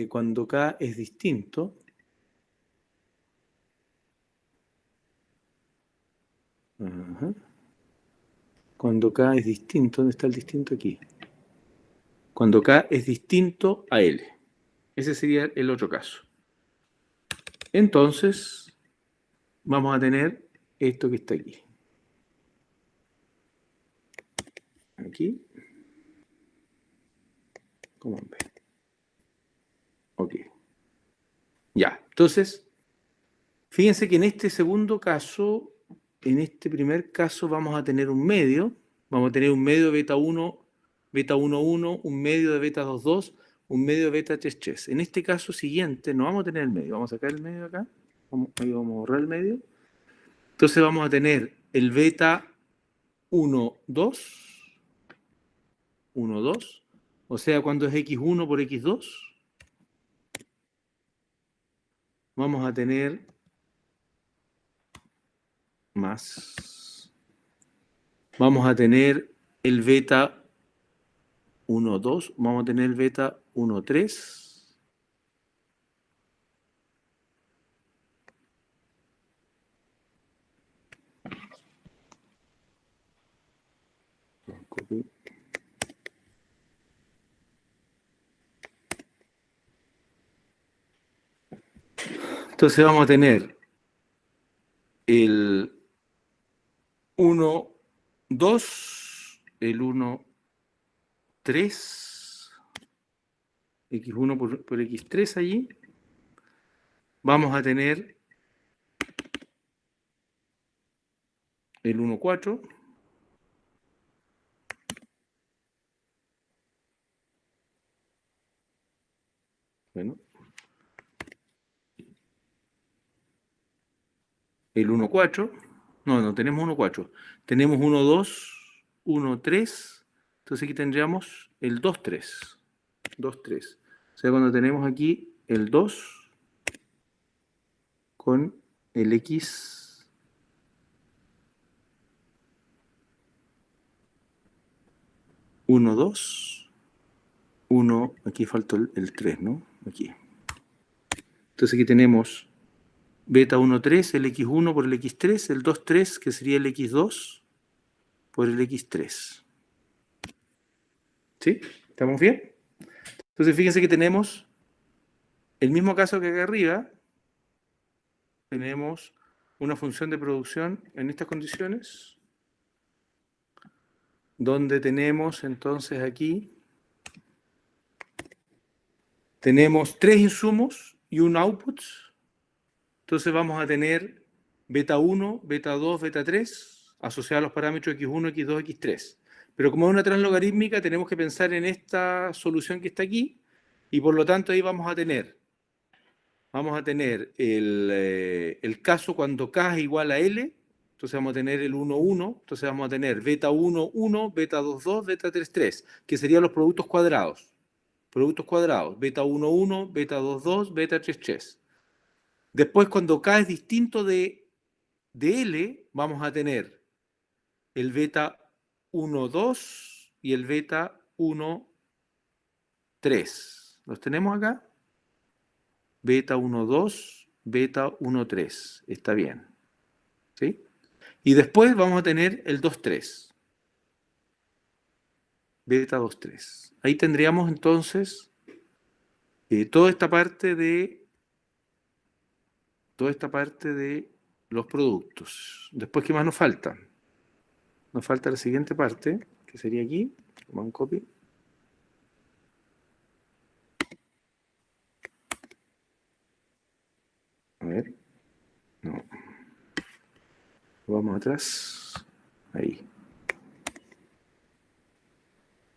cuando K es distinto, ajá, cuando K es distinto, ¿dónde está el distinto? Aquí. Cuando K es distinto a L. Ese sería el otro caso. Entonces, vamos a tener esto que está aquí. Aquí. Command B. Ok. Ya. Entonces, fíjense que en este segundo caso, en este primer caso vamos a tener un medio. Vamos a tener un medio de beta 1, beta 1,1, un medio de beta 2,2, un medio de beta 3,3. En este caso siguiente no vamos a tener el medio. Vamos a sacar el medio acá. Ahí vamos a borrar el medio. Entonces vamos a tener el beta 1,2, 1,2. O sea, cuando es x1 por x2, vamos a tener más. Vamos a tener el beta 1,2. Vamos a tener el beta 1,3. Entonces vamos a tener el 1,2, el 1,3, x1 por x3 allí. Vamos a tener el 1,4. Bueno. El 1,4. No tenemos 1,4. Tenemos 1,2, 1,3. Entonces aquí tendríamos el 2,3. 2,3. O sea, cuando tenemos aquí el 2 con el x 1,2, 1, aquí faltó el 3, ¿no? Aquí. Entonces aquí tenemos beta 1,3, el x1 por el x3, el 2,3, que sería el x2 por el x3. ¿Sí? ¿Estamos bien? Entonces fíjense que tenemos el mismo caso que acá arriba. Tenemos una función de producción en estas condiciones, donde tenemos entonces aquí, tenemos 3 insumos y un output. Entonces vamos a tener beta 1, beta 2, beta 3, asociados a los parámetros x1, x2, x3. Pero como es una translogarítmica, tenemos que pensar en esta solución que está aquí, y por lo tanto ahí vamos a tener el caso cuando K es igual a L. Entonces vamos a tener el 1, 1, entonces vamos a tener beta 1, 1, beta 2, 2, beta 3, 3, que serían los productos cuadrados. Productos cuadrados, beta 1, 1, beta 2, 2, beta 3, 3. Después, cuando K es distinto de L, vamos a tener el beta 1, 2 y el beta 1, 3. ¿Los tenemos acá? Beta 1, 2, beta 1, 3. Está bien. ¿Sí? Y después vamos a tener el 2, 3. Beta 2, 3. Ahí tendríamos entonces toda esta parte de los productos. Después, ¿qué más nos falta? Nos falta la siguiente parte, que sería aquí. Vamos a copy. A ver. No. Vamos atrás. Ahí.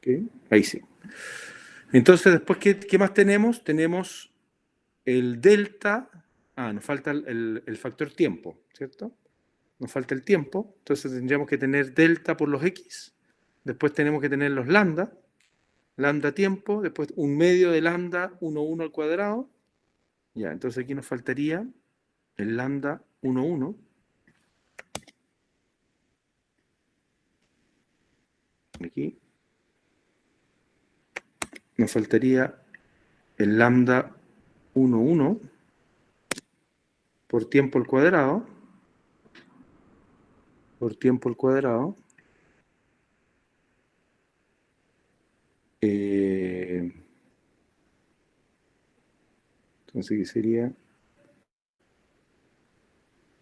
¿Okay? Ahí sí. Entonces, después, ¿qué más tenemos? Tenemos el delta. Nos falta el factor tiempo, ¿cierto? Nos falta el tiempo. Entonces, tendríamos que tener delta por los x. Después tenemos que tener los lambda. Lambda tiempo. Después un medio de lambda 1 al cuadrado. Ya, entonces aquí nos faltaría el lambda 1. Aquí. Nos faltaría el lambda 1 por tiempo al cuadrado. Por tiempo al cuadrado. Entonces, ¿qué sería?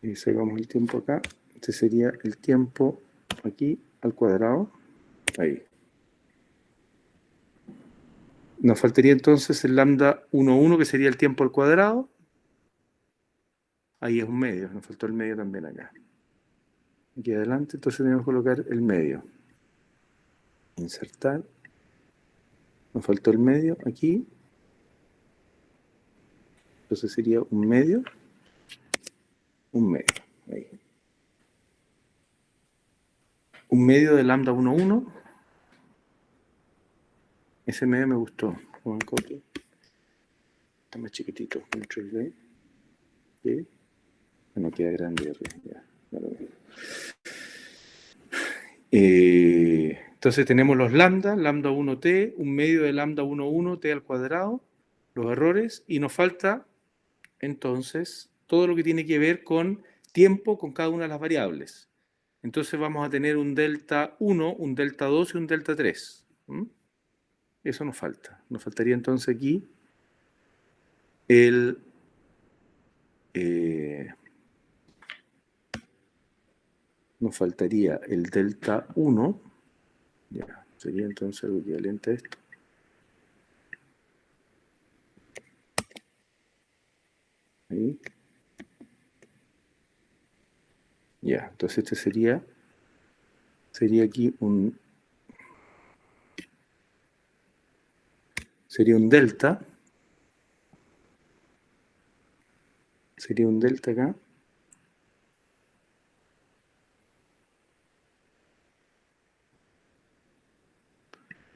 Y sacamos el tiempo acá. Este sería el tiempo aquí al cuadrado. Ahí. Nos faltaría entonces el lambda 1, que sería el tiempo al cuadrado. Ahí es un medio. Nos faltó el medio también acá. Aquí adelante, entonces tenemos que colocar el medio. Insertar. Nos faltó el medio aquí. Entonces sería un medio. Un medio. Ahí. Un medio de lambda 1. Ese medio me gustó. Está más chiquitito. Control V. ¿Sí? Bueno, queda grande. Ya. Entonces tenemos los lambda 1t, un medio de lambda 1, t al cuadrado, los errores, y nos falta entonces todo lo que tiene que ver con tiempo con cada una de las variables. Entonces vamos a tener un delta 1, un delta 2 y un delta 3. Eso nos falta. Nos faltaría entonces aquí nos faltaría el delta 1. Ya, sería entonces el equivalente a esto. Ahí. Ya, entonces este sería aquí sería un delta. Sería un delta acá.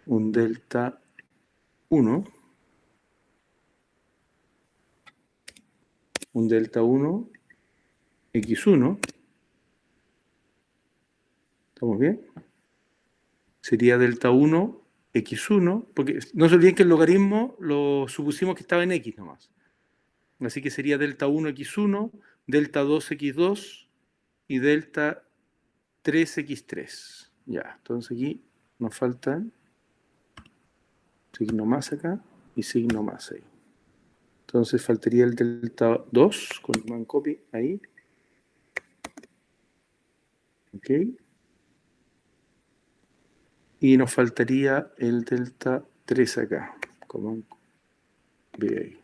Un delta 1. Un delta 1 x1. ¿Estamos bien? Sería delta 1 x1, porque no se olviden que el logaritmo lo supusimos que estaba en x nomás. Así que sería delta 1 x1, delta 2 x2 y delta 3 x3. Ya, entonces aquí nos faltan signo más acá y signo más ahí. Entonces faltaría el delta 2 con man copy ahí. Ok. Y nos faltaría el delta 3 acá. Command B ahí.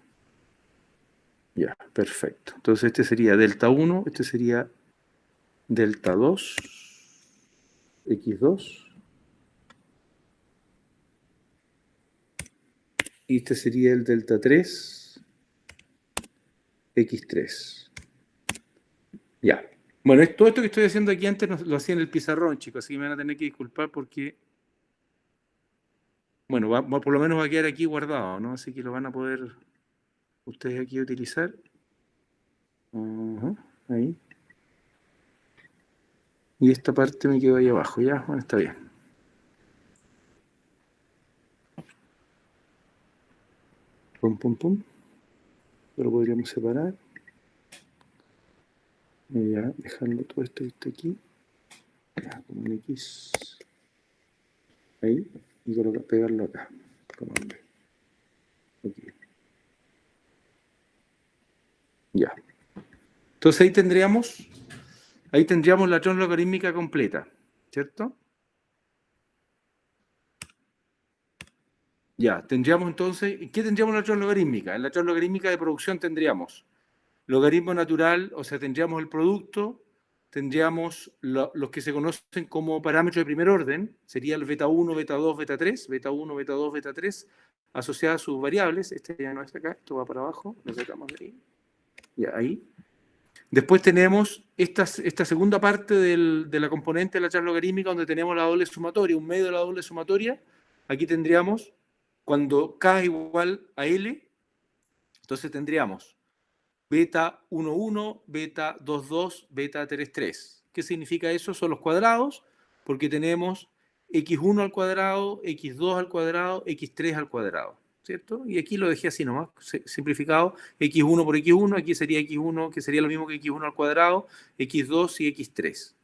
Ya, perfecto. Entonces este sería delta 1, este sería delta 2, x2. Y este sería el delta 3, x3. Ya. Bueno, todo esto que estoy haciendo aquí antes lo hacía en el pizarrón, chicos, así que me van a tener que disculpar porque, bueno, por lo menos va a quedar aquí guardado, ¿no? Así que lo van a poder ustedes aquí utilizar. Ahí. Y esta parte me quedó ahí abajo, ¿ya? Bueno, está bien. Pum, pum, pum. Lo podríamos separar. Y ya, dejando todo esto que está aquí. Ya, como un X. Ahí. Y pegarlo acá. Como un B. Aquí. Ya. Entonces ahí tendríamos la tron logarítmica completa, ¿cierto? Ya, tendríamos entonces, ¿qué tendríamos en la tron logarítmica? En la tron logarítmica de producción tendríamos logaritmo natural, o sea, tendríamos el producto tendríamos los que se conocen como parámetros de primer orden, sería el beta 1, beta 2, beta 3, beta 1, beta 2, beta 3, asociadas a sus variables. Este ya no está acá, esto va para abajo, lo sacamos de ahí. Ya, ahí. Después tenemos esta segunda parte de la componente de la charla logarítmica, donde tenemos la doble sumatoria, un medio de la doble sumatoria. Aquí tendríamos, cuando k es igual a L, entonces tendríamos beta 1,1, beta 2,2, beta 3,3. ¿Qué significa eso? Son los cuadrados, porque tenemos x1 al cuadrado, x2 al cuadrado, x3 al cuadrado, ¿cierto? Y aquí lo dejé así nomás, simplificado, x1 por x1, aquí sería x1, que sería lo mismo que x1 al cuadrado, x2 y x3.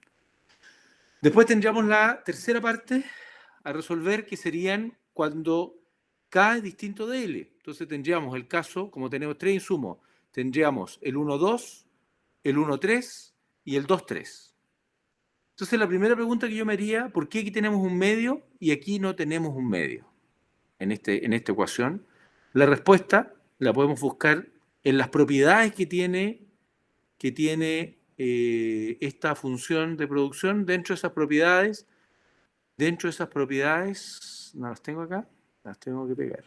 Después tendríamos la tercera parte a resolver, que serían cuando k es distinto de L. Entonces tendríamos el caso, como tenemos tres insumos, tendríamos el 1,2, el 1,3 y el 2,3. Entonces la primera pregunta que yo me haría, ¿por qué aquí tenemos un medio y aquí no tenemos un medio en esta ecuación? La respuesta la podemos buscar en las propiedades que tiene esta función de producción. Dentro de esas propiedades, no las tengo acá, las tengo que pegar.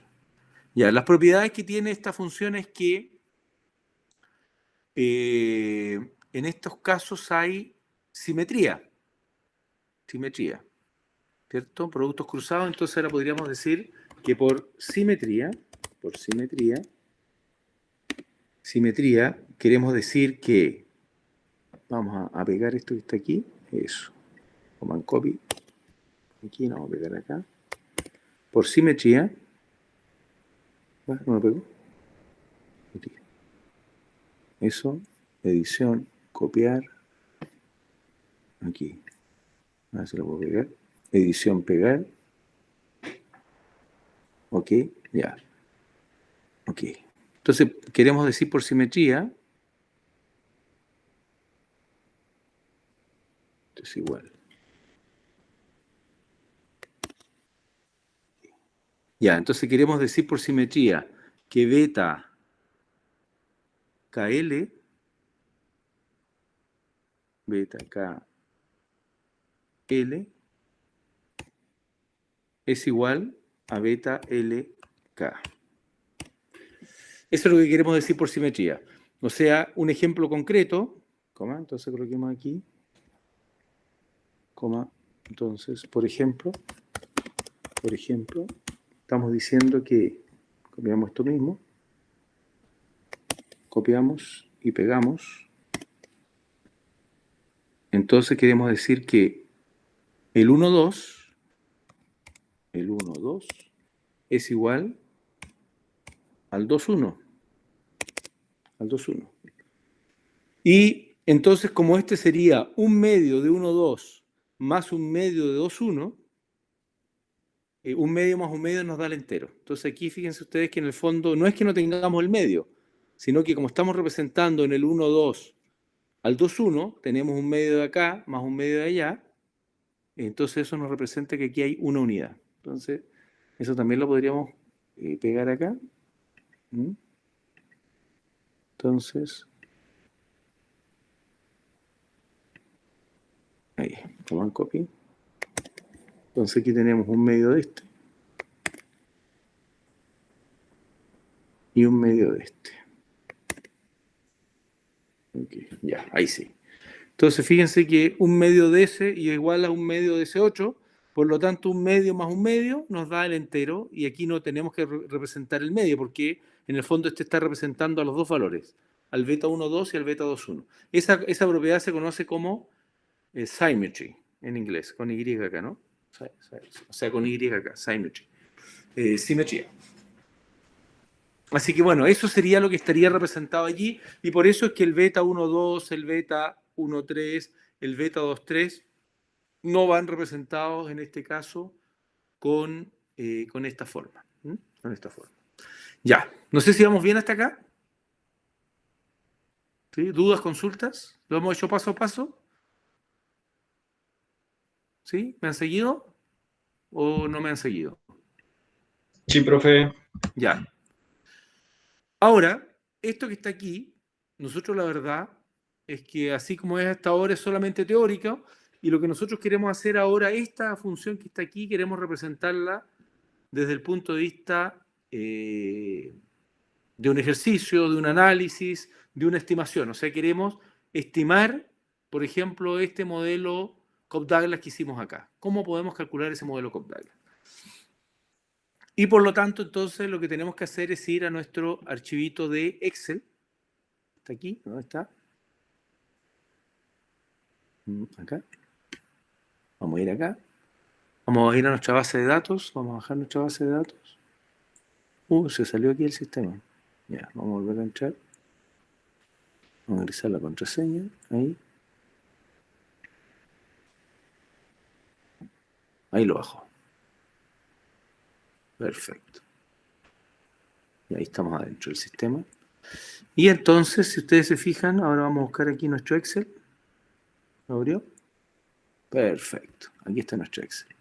Ya, las propiedades que tiene esta función es que en estos casos hay simetría, ¿cierto? Productos cruzados, entonces ahora podríamos decir que por simetría, queremos decir que, vamos a pegar esto que está aquí, eso, command copy, aquí lo vamos a pegar acá, por simetría, ¿no me pegó? Eso, edición, copiar, aquí, a ver si lo puedo pegar, edición, pegar, ok, ya, ok. Entonces, queremos decir por simetría, esto es igual. Ya, entonces queremos decir por simetría que beta KL, es igual a beta LK. Eso es lo que queremos decir por simetría. O sea, un ejemplo concreto, entonces coloquemos aquí, entonces, por ejemplo, estamos diciendo que copiamos esto mismo, copiamos y pegamos. Entonces queremos decir que el 1,2 es igual al 2,1. Y entonces, como este sería un medio de 1,2 más un medio de 2,1, un medio más un medio nos da el entero. Entonces aquí fíjense ustedes que en el fondo no es que no tengamos el medio, sino que como estamos representando en el 1,2 al 2,1, tenemos un medio de acá más un medio de allá, entonces eso nos representa que aquí hay una unidad. Entonces, eso también lo podríamos pegar acá. Entonces, ahí, command copy. Entonces aquí tenemos un medio de este y un medio de este. Okay, ya, ahí sí. Entonces fíjense que un medio de ese y igual a un medio de ese 8, por lo tanto un medio más un medio nos da el entero y aquí no tenemos que representar el medio porque en el fondo este está representando a los dos valores, al beta 1,2 y al beta 2,1. Esa propiedad se conoce como symmetry en inglés, con Y acá, ¿no? O sea, con Y acá, symmetry. Simetría. Así que bueno, eso sería lo que estaría representado allí y por eso es que el beta 1,2, el beta 1,3, el beta 2,3 no van representados en este caso con esta forma. Con esta forma. Ya, no sé si vamos bien hasta acá. ¿Sí? ¿Dudas, consultas? ¿Lo hemos hecho paso a paso? ¿Sí? ¿Me han seguido o no me han seguido? Sí, profe. Ya. Ahora, esto que está aquí, nosotros la verdad es que así como es hasta ahora es solamente teórica, y lo que nosotros queremos hacer ahora, esta función que está aquí, queremos representarla desde el punto de vista de un ejercicio, de un análisis, de una estimación. O sea, queremos estimar, por ejemplo, este modelo Cobb-Douglas que hicimos acá. ¿Cómo podemos calcular ese modelo Cobb-Douglas? Y por lo tanto, entonces, lo que tenemos que hacer es ir a nuestro archivito de Excel. ¿Está aquí? ¿Dónde está? Acá. Vamos a ir acá. Vamos a ir a nuestra base de datos. Vamos a bajar nuestra base de datos. Se salió aquí el sistema. Ya, vamos a volver a entrar. Vamos a ingresar la contraseña. Ahí. Ahí lo bajo. Perfecto. Y ahí estamos adentro del sistema. Y entonces, si ustedes se fijan, ahora vamos a buscar aquí nuestro Excel. ¿Lo abrió? Perfecto. Aquí está nuestro Excel.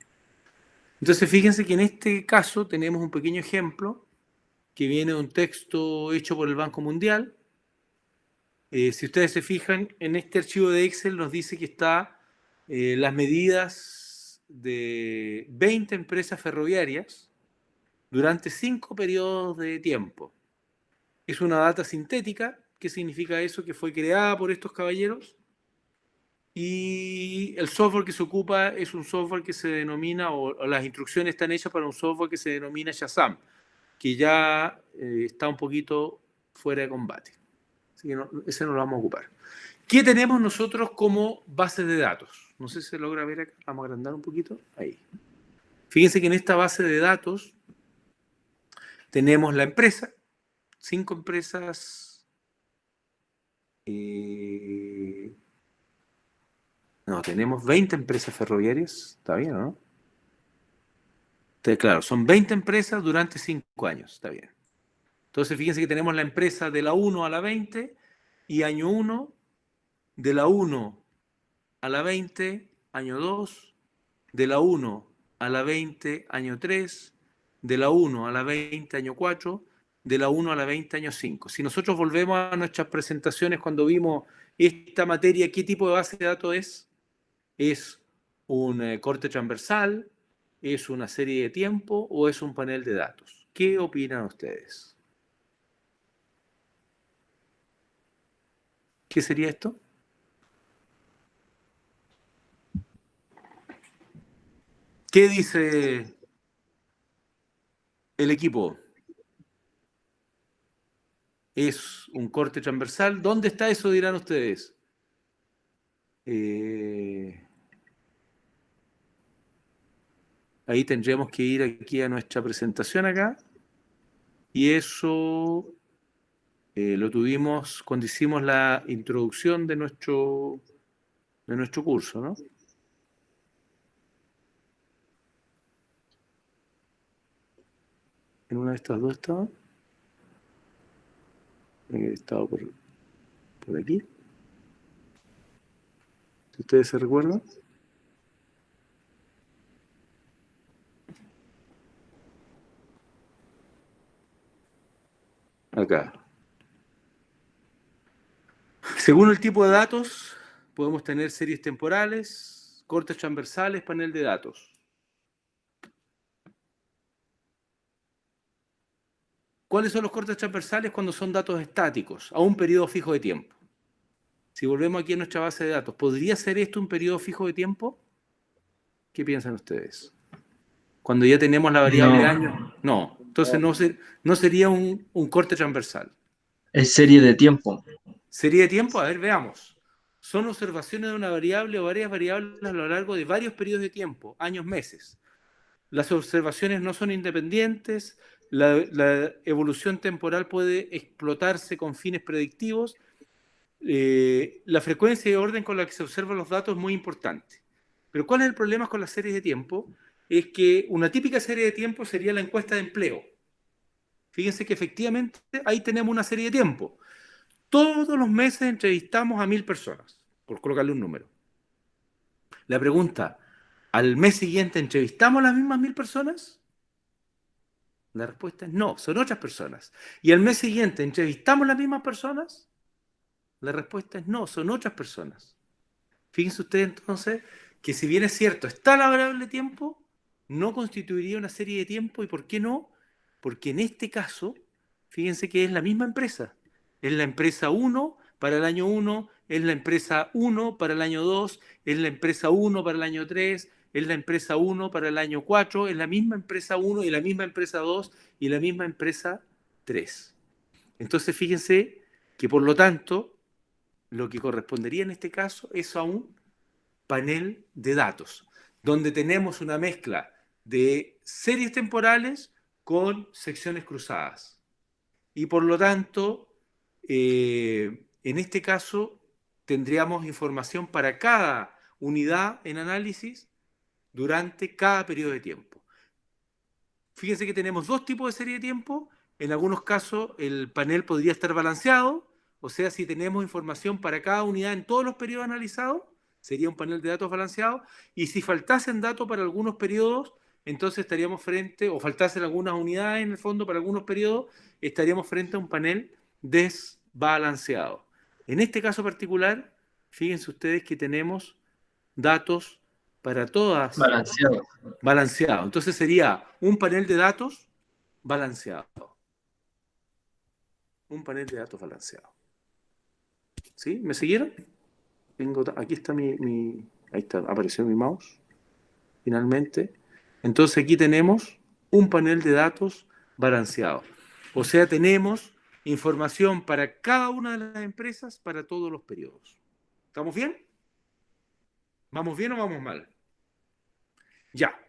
Entonces, fíjense que en este caso tenemos un pequeño ejemplo que viene de un texto hecho por el Banco Mundial. Si ustedes se fijan, en este archivo de Excel nos dice que está las medidas de 20 empresas ferroviarias durante 5 periodos de tiempo. Es una data sintética. ¿Qué significa eso? Que fue creada por estos caballeros. Y el software que se ocupa es un software que se denomina, o las instrucciones están hechas para un software que se denomina Shazam, que ya está un poquito fuera de combate. Así que ese no lo vamos a ocupar. ¿Qué tenemos nosotros como base de datos? No sé si se logra ver acá. Vamos a agrandar un poquito. Ahí. Fíjense que en esta base de datos tenemos la empresa, 5 empresas. No, tenemos 20 empresas ferroviarias. ¿Está bien o no? Claro, son 20 empresas durante 5 años. Está bien. Entonces, fíjense que tenemos la empresa de la 1 a la 20 y año 1, de la 1 a la 20, año 2, de la 1 a la 20, año 3, de la 1 a la 20, año 4, de la 1 a la 20, año 5. Si nosotros volvemos a nuestras presentaciones cuando vimos esta materia, ¿qué tipo de base de datos es? ¿Es un corte transversal? ¿Es una serie de tiempo? ¿O es un panel de datos? ¿Qué opinan ustedes? ¿Qué sería esto? ¿Qué dice el equipo? ¿Es un corte transversal? ¿Dónde está eso, dirán ustedes? Ahí tendríamos que ir aquí a nuestra presentación acá. Y eso lo tuvimos cuando hicimos la introducción de nuestro curso, ¿no? En una de estas dos estaba. Estaba por aquí. Si ustedes se recuerdan. Acá. Según el tipo de datos, podemos tener series temporales, cortes transversales, panel de datos. ¿Cuáles son los cortes transversales? Cuando son datos estáticos, a un periodo fijo de tiempo. Si volvemos aquí a nuestra base de datos, ¿podría ser esto un periodo fijo de tiempo? ¿Qué piensan ustedes? Cuando ya tenemos la variable año. No, entonces no sería un corte transversal. Es serie de tiempo. ¿Serie de tiempo? A ver, veamos. Son observaciones de una variable o varias variables a lo largo de varios periodos de tiempo, años, meses. Las observaciones no son independientes, la evolución temporal puede explotarse con fines predictivos. La frecuencia y orden con la que se observan los datos es muy importante. Pero ¿cuál es el problema con las series de tiempo? Es que una típica serie de tiempo sería la encuesta de empleo. Fíjense que efectivamente ahí tenemos una serie de tiempo. Todos los meses entrevistamos a 1000 personas, por colocarle un número. La pregunta, ¿al mes siguiente entrevistamos a las mismas 1000 personas? La respuesta es no, son otras personas. ¿Y al mes siguiente entrevistamos a las mismas personas? La respuesta es no, son otras personas. Fíjense ustedes entonces que si bien es cierto, está la variable tiempo, no constituiría una serie de tiempo. ¿Y por qué no? Porque en este caso, fíjense que es la misma empresa. Es la empresa 1 para el año 1, es la empresa 1 para el año 2, es la empresa 1 para el año 3, es la empresa 1 para el año 4, es la misma empresa 1 y la misma empresa 2 y la misma empresa 3. Entonces fíjense que por lo tanto, lo que correspondería en este caso es a un panel de datos, donde tenemos una mezcla de series temporales con secciones cruzadas. Y por lo tanto, en este caso, tendríamos información para cada unidad en análisis durante cada periodo de tiempo. Fíjense que tenemos dos tipos de serie de tiempo. En algunos casos, el panel podría estar balanceado, o sea, si tenemos información para cada unidad en todos los periodos analizados, sería un panel de datos balanceado. Y si faltasen datos para algunos periodos, entonces estaríamos frente, o faltasen algunas unidades en el fondo para algunos periodos, estaríamos frente a un panel desbalanceado. En este caso particular, fíjense ustedes que tenemos datos para todas Balanceado. balanceado. Entonces sería un panel de datos balanceado. Un panel de datos balanceado. ¿Sí? ¿Me siguieron? Aquí está ahí está, apareció mi mouse, finalmente. Entonces aquí tenemos un panel de datos balanceado. O sea, tenemos información para cada una de las empresas para todos los periodos. ¿Estamos bien? ¿Vamos bien o vamos mal? Ya.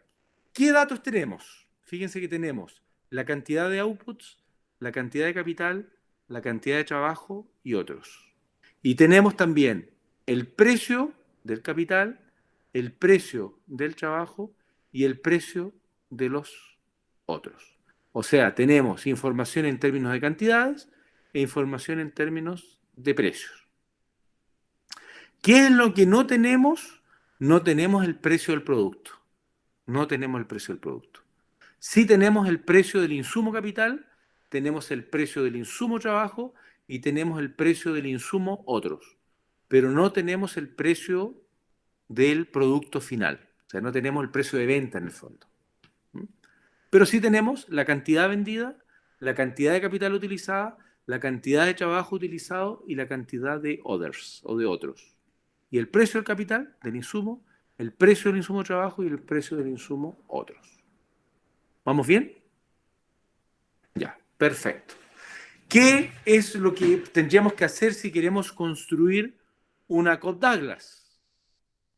¿Qué datos tenemos? Fíjense que tenemos la cantidad de outputs, la cantidad de capital, la cantidad de trabajo y otros. Y tenemos también el precio del capital, el precio del trabajo y el precio de los otros. O sea, tenemos información en términos de cantidades e información en términos de precios. ¿Qué es lo que no tenemos? No tenemos el precio del producto. No tenemos el precio del producto. Sí tenemos el precio del insumo capital, tenemos el precio del insumo trabajo y tenemos el precio del insumo otros, pero no tenemos el precio del producto final. O sea, no tenemos el precio de venta en el fondo. Pero sí tenemos la cantidad vendida, la cantidad de capital utilizada, la cantidad de trabajo utilizado y la cantidad de others o de otros. Y el precio del capital, del insumo, el precio del insumo trabajo y el precio del insumo otros. ¿Vamos bien? Ya, perfecto. ¿Qué es lo que tendríamos que hacer si queremos construir una Cobb-Douglas?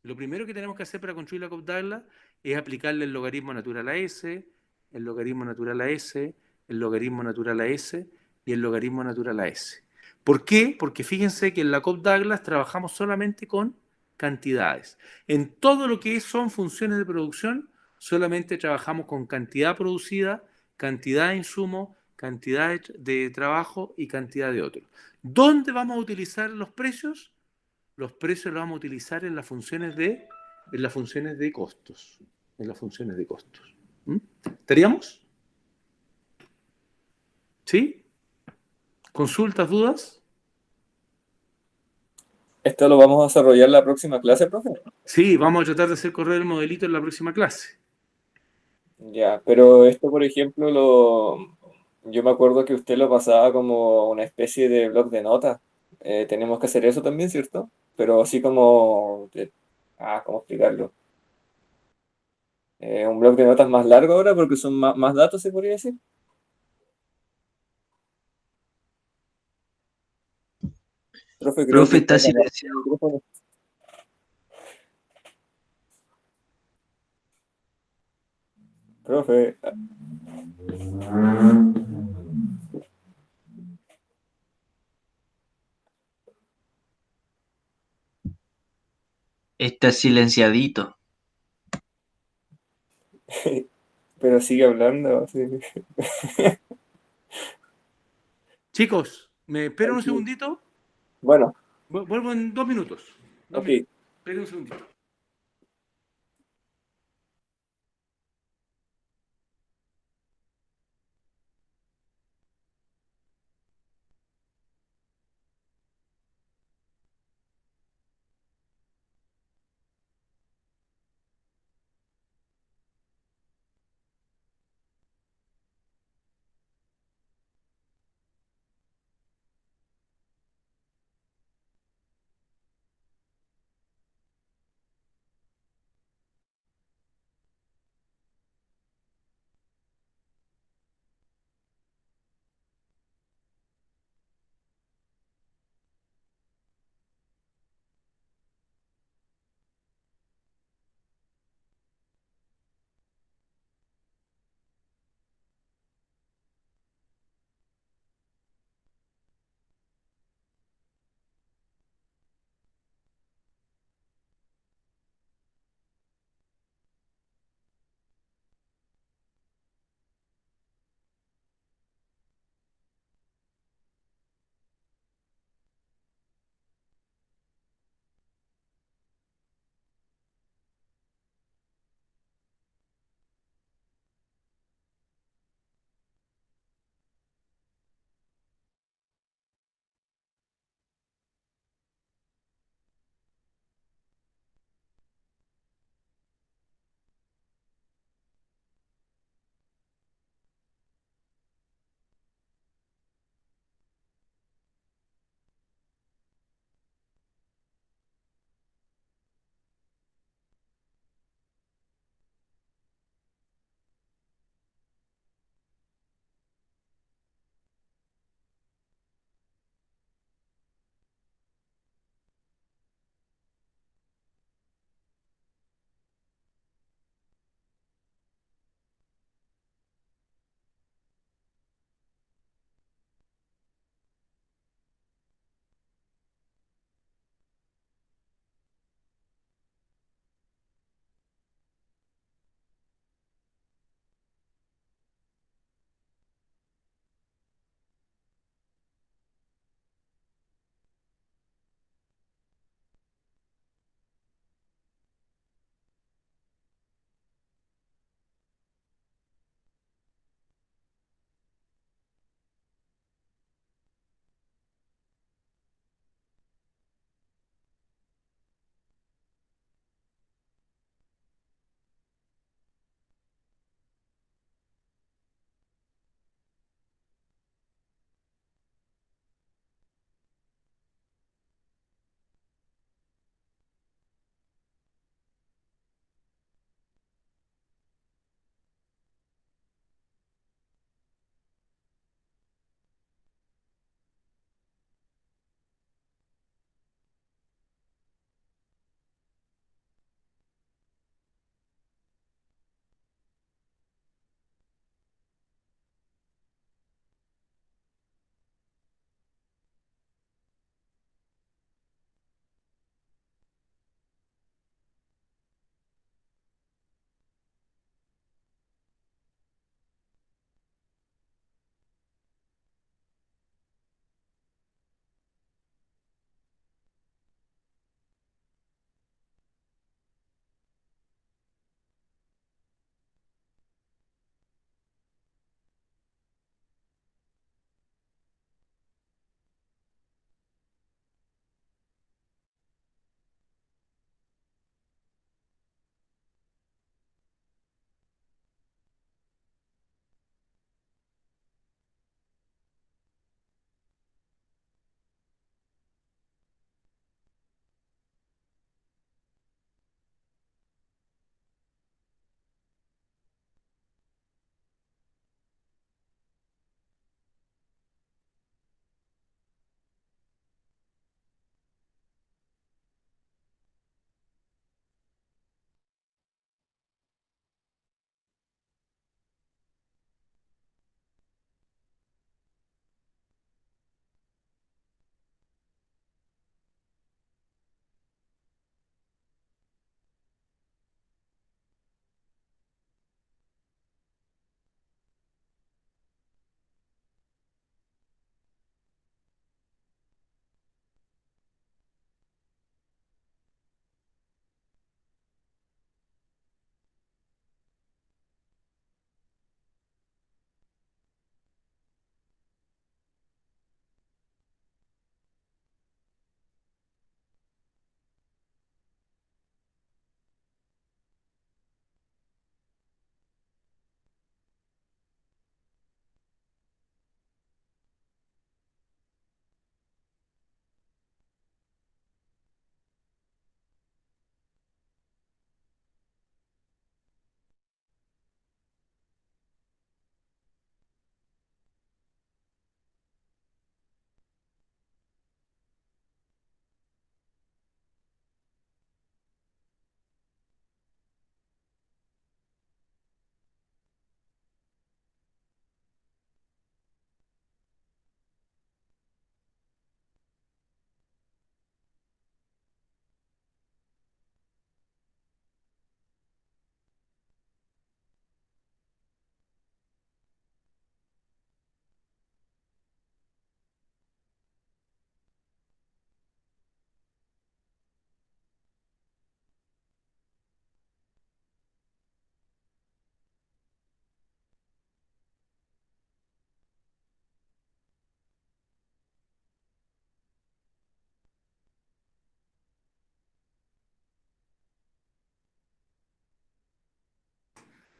Lo primero que tenemos que hacer para construir la Cobb-Douglas es aplicarle el logaritmo natural a S, el logaritmo natural a S, el logaritmo natural a S y el logaritmo natural a S. ¿Por qué? Porque fíjense que en la Cobb-Douglas trabajamos solamente con cantidades. En todo lo que son funciones de producción, solamente trabajamos con cantidad producida, cantidad de insumo, cantidad de trabajo y cantidad de otros. ¿Dónde vamos a utilizar los precios? Los precios los vamos a utilizar en las funciones de costos. En las funciones de costos. ¿Mm? ¿Estaríamos? ¿Sí? ¿Consultas, dudas? Esto lo vamos a desarrollar la próxima clase, profe. Sí, vamos a tratar de hacer correr el modelito en la próxima clase. Ya, pero esto, por ejemplo, yo me acuerdo que usted lo pasaba como una especie de blog de notas. Tenemos que hacer eso también, ¿cierto? Pero así como, ¿cómo explicarlo? Un blog de notas más largo ahora porque son más datos, se podría decir. Profe, creo que Profe, está está apagado el silenciado. micrófono. Profe, Está silenciadito. pero sigue hablando. Sí. Chicos, ¿me esperan un Aquí. segundito? Bueno, Vuelvo en 2 minutos. Dos ok. minutos. Esperen un segundito.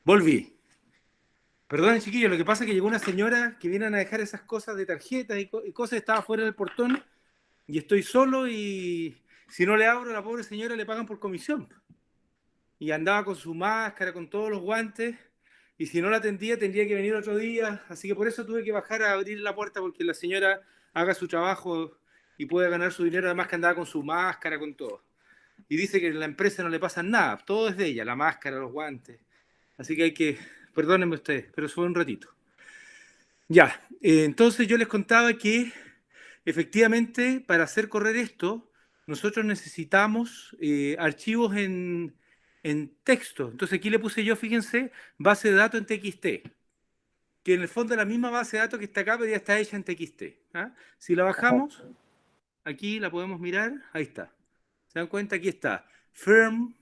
Volví. Perdón, chiquillos, lo que pasa es que llegó una señora que viene a dejar esas cosas de tarjetas y cosas, estaba fuera del portón y estoy solo y si no le abro a la pobre señora le pagan por comisión. Y andaba con su máscara, con todos los guantes, y si no la atendía tendría que venir otro día, así que por eso tuve que bajar a abrir la puerta porque la señora haga su trabajo y pueda ganar su dinero, además que andaba con su máscara, con todo. Y dice que en la empresa no le pasa nada, todo es de ella, la máscara, los guantes. Así que hay que, perdónenme ustedes, pero fue un ratito. Ya, entonces yo les contaba que efectivamente para hacer correr esto, nosotros necesitamos archivos en texto. Entonces aquí le puse yo, fíjense, base de datos en TXT, que en el fondo es la misma base de datos que está acá, pero ya está hecha en TXT. ¿Ah? Si la bajamos, aquí la podemos mirar, ahí está. ¿Se dan cuenta? Aquí está. Firm,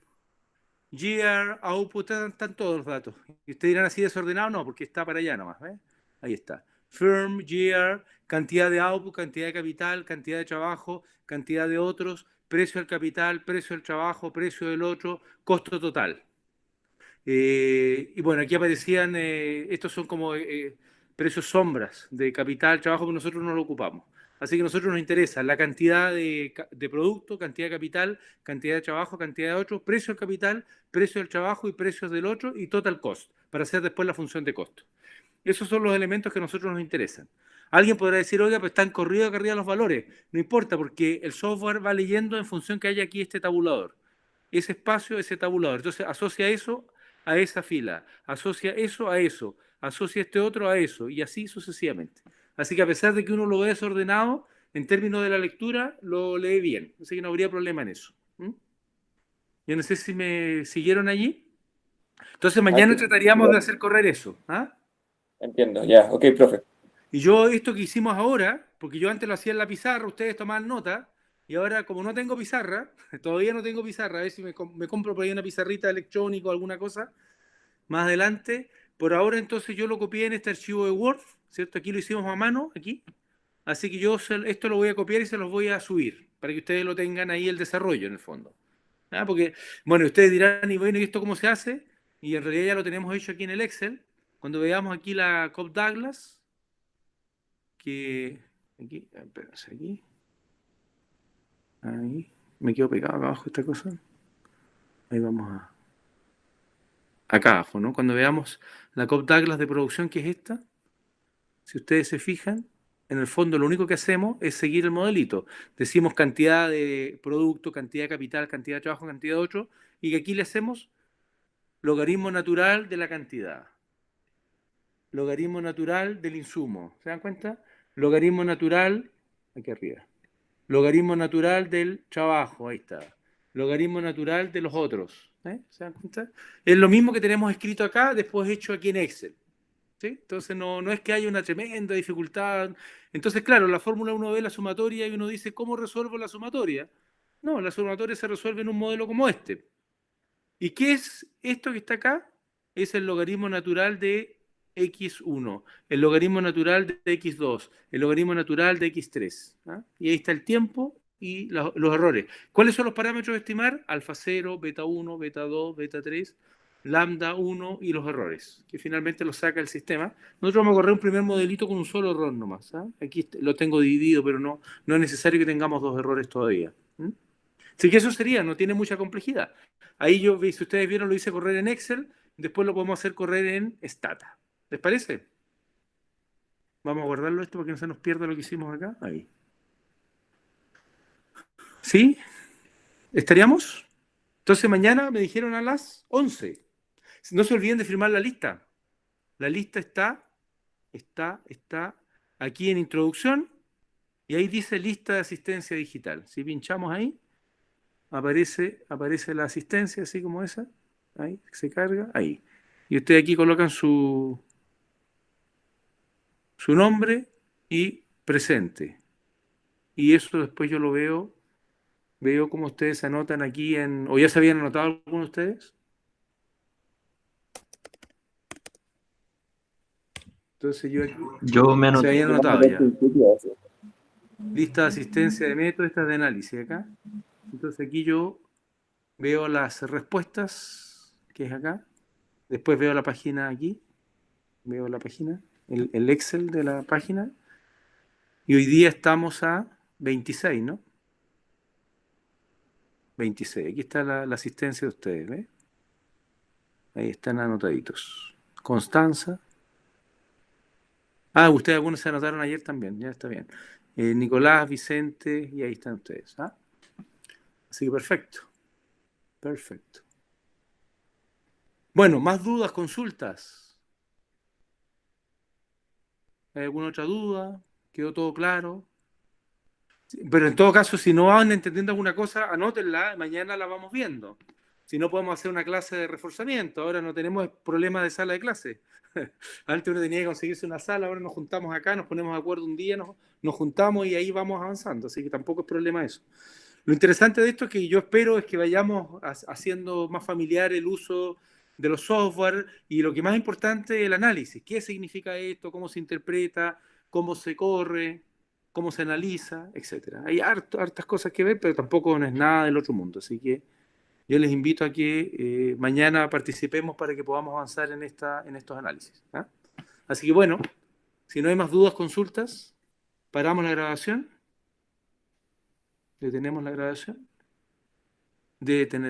GR, output, están todos los datos. Y ustedes dirán así desordenado, no, porque está para allá nomás. ¿Ves? Ahí está. Firm, GR, cantidad de output, cantidad de capital, cantidad de trabajo, cantidad de otros, precio del capital, precio del trabajo, precio del otro, costo total. Y bueno, aquí aparecían, estos son como precios sombras de capital, trabajo, que nosotros no lo ocupamos. Así que a nosotros nos interesa la cantidad de producto, cantidad de capital, cantidad de trabajo, cantidad de otro, precio del capital, precio del trabajo y precios del otro y total cost, para hacer después la función de costo. Esos son los elementos que a nosotros nos interesan. Alguien podrá decir, oiga, pues están corridos acá arriba los valores. No importa, porque el software va leyendo en función que haya aquí este tabulador. Ese espacio, ese tabulador. Entonces asocia eso a esa fila, asocia eso a eso, asocia este otro a eso, y así sucesivamente. Así que a pesar de que uno lo ve desordenado, en términos de la lectura, lo lee bien. Así que no habría problema en eso. ¿Mm? Yo no sé si me siguieron allí. Entonces mañana trataríamos de hacer correr eso. ¿Ah? Entiendo, ya, ok, profe. Y yo esto que hicimos ahora, porque yo antes lo hacía en la pizarra, ustedes tomaban nota, y ahora como no tengo pizarra, todavía no tengo pizarra, a ver si me compro por ahí una pizarrita electrónica o alguna cosa, más adelante, por ahora entonces yo lo copié en este archivo de Word, ¿cierto? Aquí lo hicimos a mano, aquí, así que yo esto lo voy a copiar y se los voy a subir, para que ustedes lo tengan ahí el desarrollo en el fondo. ¿Ah? Porque, bueno, ustedes dirán, y bueno, ¿y esto cómo se hace? Y en realidad ya lo tenemos hecho aquí en el Excel. Cuando veamos aquí la Cobb Douglas, que aquí, espérense aquí, ahí, me quedo pegado acá abajo esta cosa, ahí vamos a, acá abajo, ¿no? Cuando veamos la Cobb Douglas de producción, que es esta, si ustedes se fijan, en el fondo lo único que hacemos es seguir el modelito. Decimos cantidad de producto, cantidad de capital, cantidad de trabajo, cantidad de otro, y que aquí le hacemos logaritmo natural de la cantidad, logaritmo natural del insumo, ¿se dan cuenta? Logaritmo natural, aquí arriba, logaritmo natural del trabajo, ahí está. Logaritmo natural de los otros. ¿Se dan cuenta? Es lo mismo que tenemos escrito acá, después hecho aquí en Excel. ¿Sí? Entonces no es que haya una tremenda dificultad. Entonces, claro, la fórmula uno ve la sumatoria y uno dice, ¿cómo resuelvo la sumatoria? No, la sumatoria se resuelve en un modelo como este. ¿Y qué es esto que está acá? Es el logaritmo natural de x1, el logaritmo natural de x2, el logaritmo natural de x3. ¿Ah? Y ahí está el tiempo y los errores. ¿Cuáles son los parámetros de estimar? Alfa 0, beta 1, beta 2, beta 3, lambda 1 y los errores, que finalmente los saca el sistema. Nosotros vamos a correr un primer modelito con un solo error nomás. ¿Ah? Aquí lo tengo dividido, pero no es necesario que tengamos dos errores todavía. ¿Mm? Así que eso sería, no tiene mucha complejidad. Ahí yo, si ustedes vieron, lo hice correr en Excel, después lo podemos hacer correr en Stata. ¿Les parece? Vamos a guardarlo esto para que no se nos pierda lo que hicimos acá. Ahí. ¿Sí? ¿Estaríamos? Entonces mañana me dijeron a las 11. No se olviden de firmar la lista. La lista está aquí en introducción y ahí dice lista de asistencia digital. Si pinchamos ahí, aparece la asistencia, así como esa. Ahí, se carga, ahí. Y ustedes aquí colocan su nombre y presente. Y eso después yo lo veo como ustedes se anotan aquí en... ¿O ya se habían anotado algunos de ustedes? Entonces yo aquí... Yo me Se anoté. habían anotado ya. Lista de asistencia de métodos, esta de análisis acá. Entonces aquí yo veo las respuestas, que es acá, Después veo la página aquí. Veo la página, el Excel de la página. Y hoy día estamos a 26, ¿no? 26. Aquí está la asistencia de ustedes, ¿ves? Ahí están anotaditos. Constanza. Ah, ustedes algunos se anotaron ayer también, ya está bien. Nicolás, Vicente, y ahí están ustedes. ¿Ah? Así que perfecto. Perfecto. Bueno, más dudas, consultas. ¿Hay alguna otra duda? ¿Quedó todo claro? Sí, pero en todo caso, si no van entendiendo alguna cosa, anótenla, mañana la vamos viendo. Si no, podemos hacer una clase de reforzamiento. Ahora no tenemos problema de sala de clase. Antes uno tenía que conseguirse una sala, ahora nos juntamos acá, nos ponemos de acuerdo un día, nos juntamos y ahí vamos avanzando. Así que tampoco es problema eso. Lo interesante de esto es que yo espero es que vayamos haciendo más familiar el uso de los software y lo que más importante es el análisis. ¿Qué significa esto? ¿Cómo se interpreta? ¿Cómo se corre? ¿Cómo se analiza? Etcétera. Hay hartas cosas que ver, pero tampoco no es nada del otro mundo. Así que yo les invito a que mañana participemos para que podamos avanzar en estos análisis. ¿Ah? Así que bueno, si no hay más dudas, consultas, paramos la grabación. Detenemos la grabación. Detener.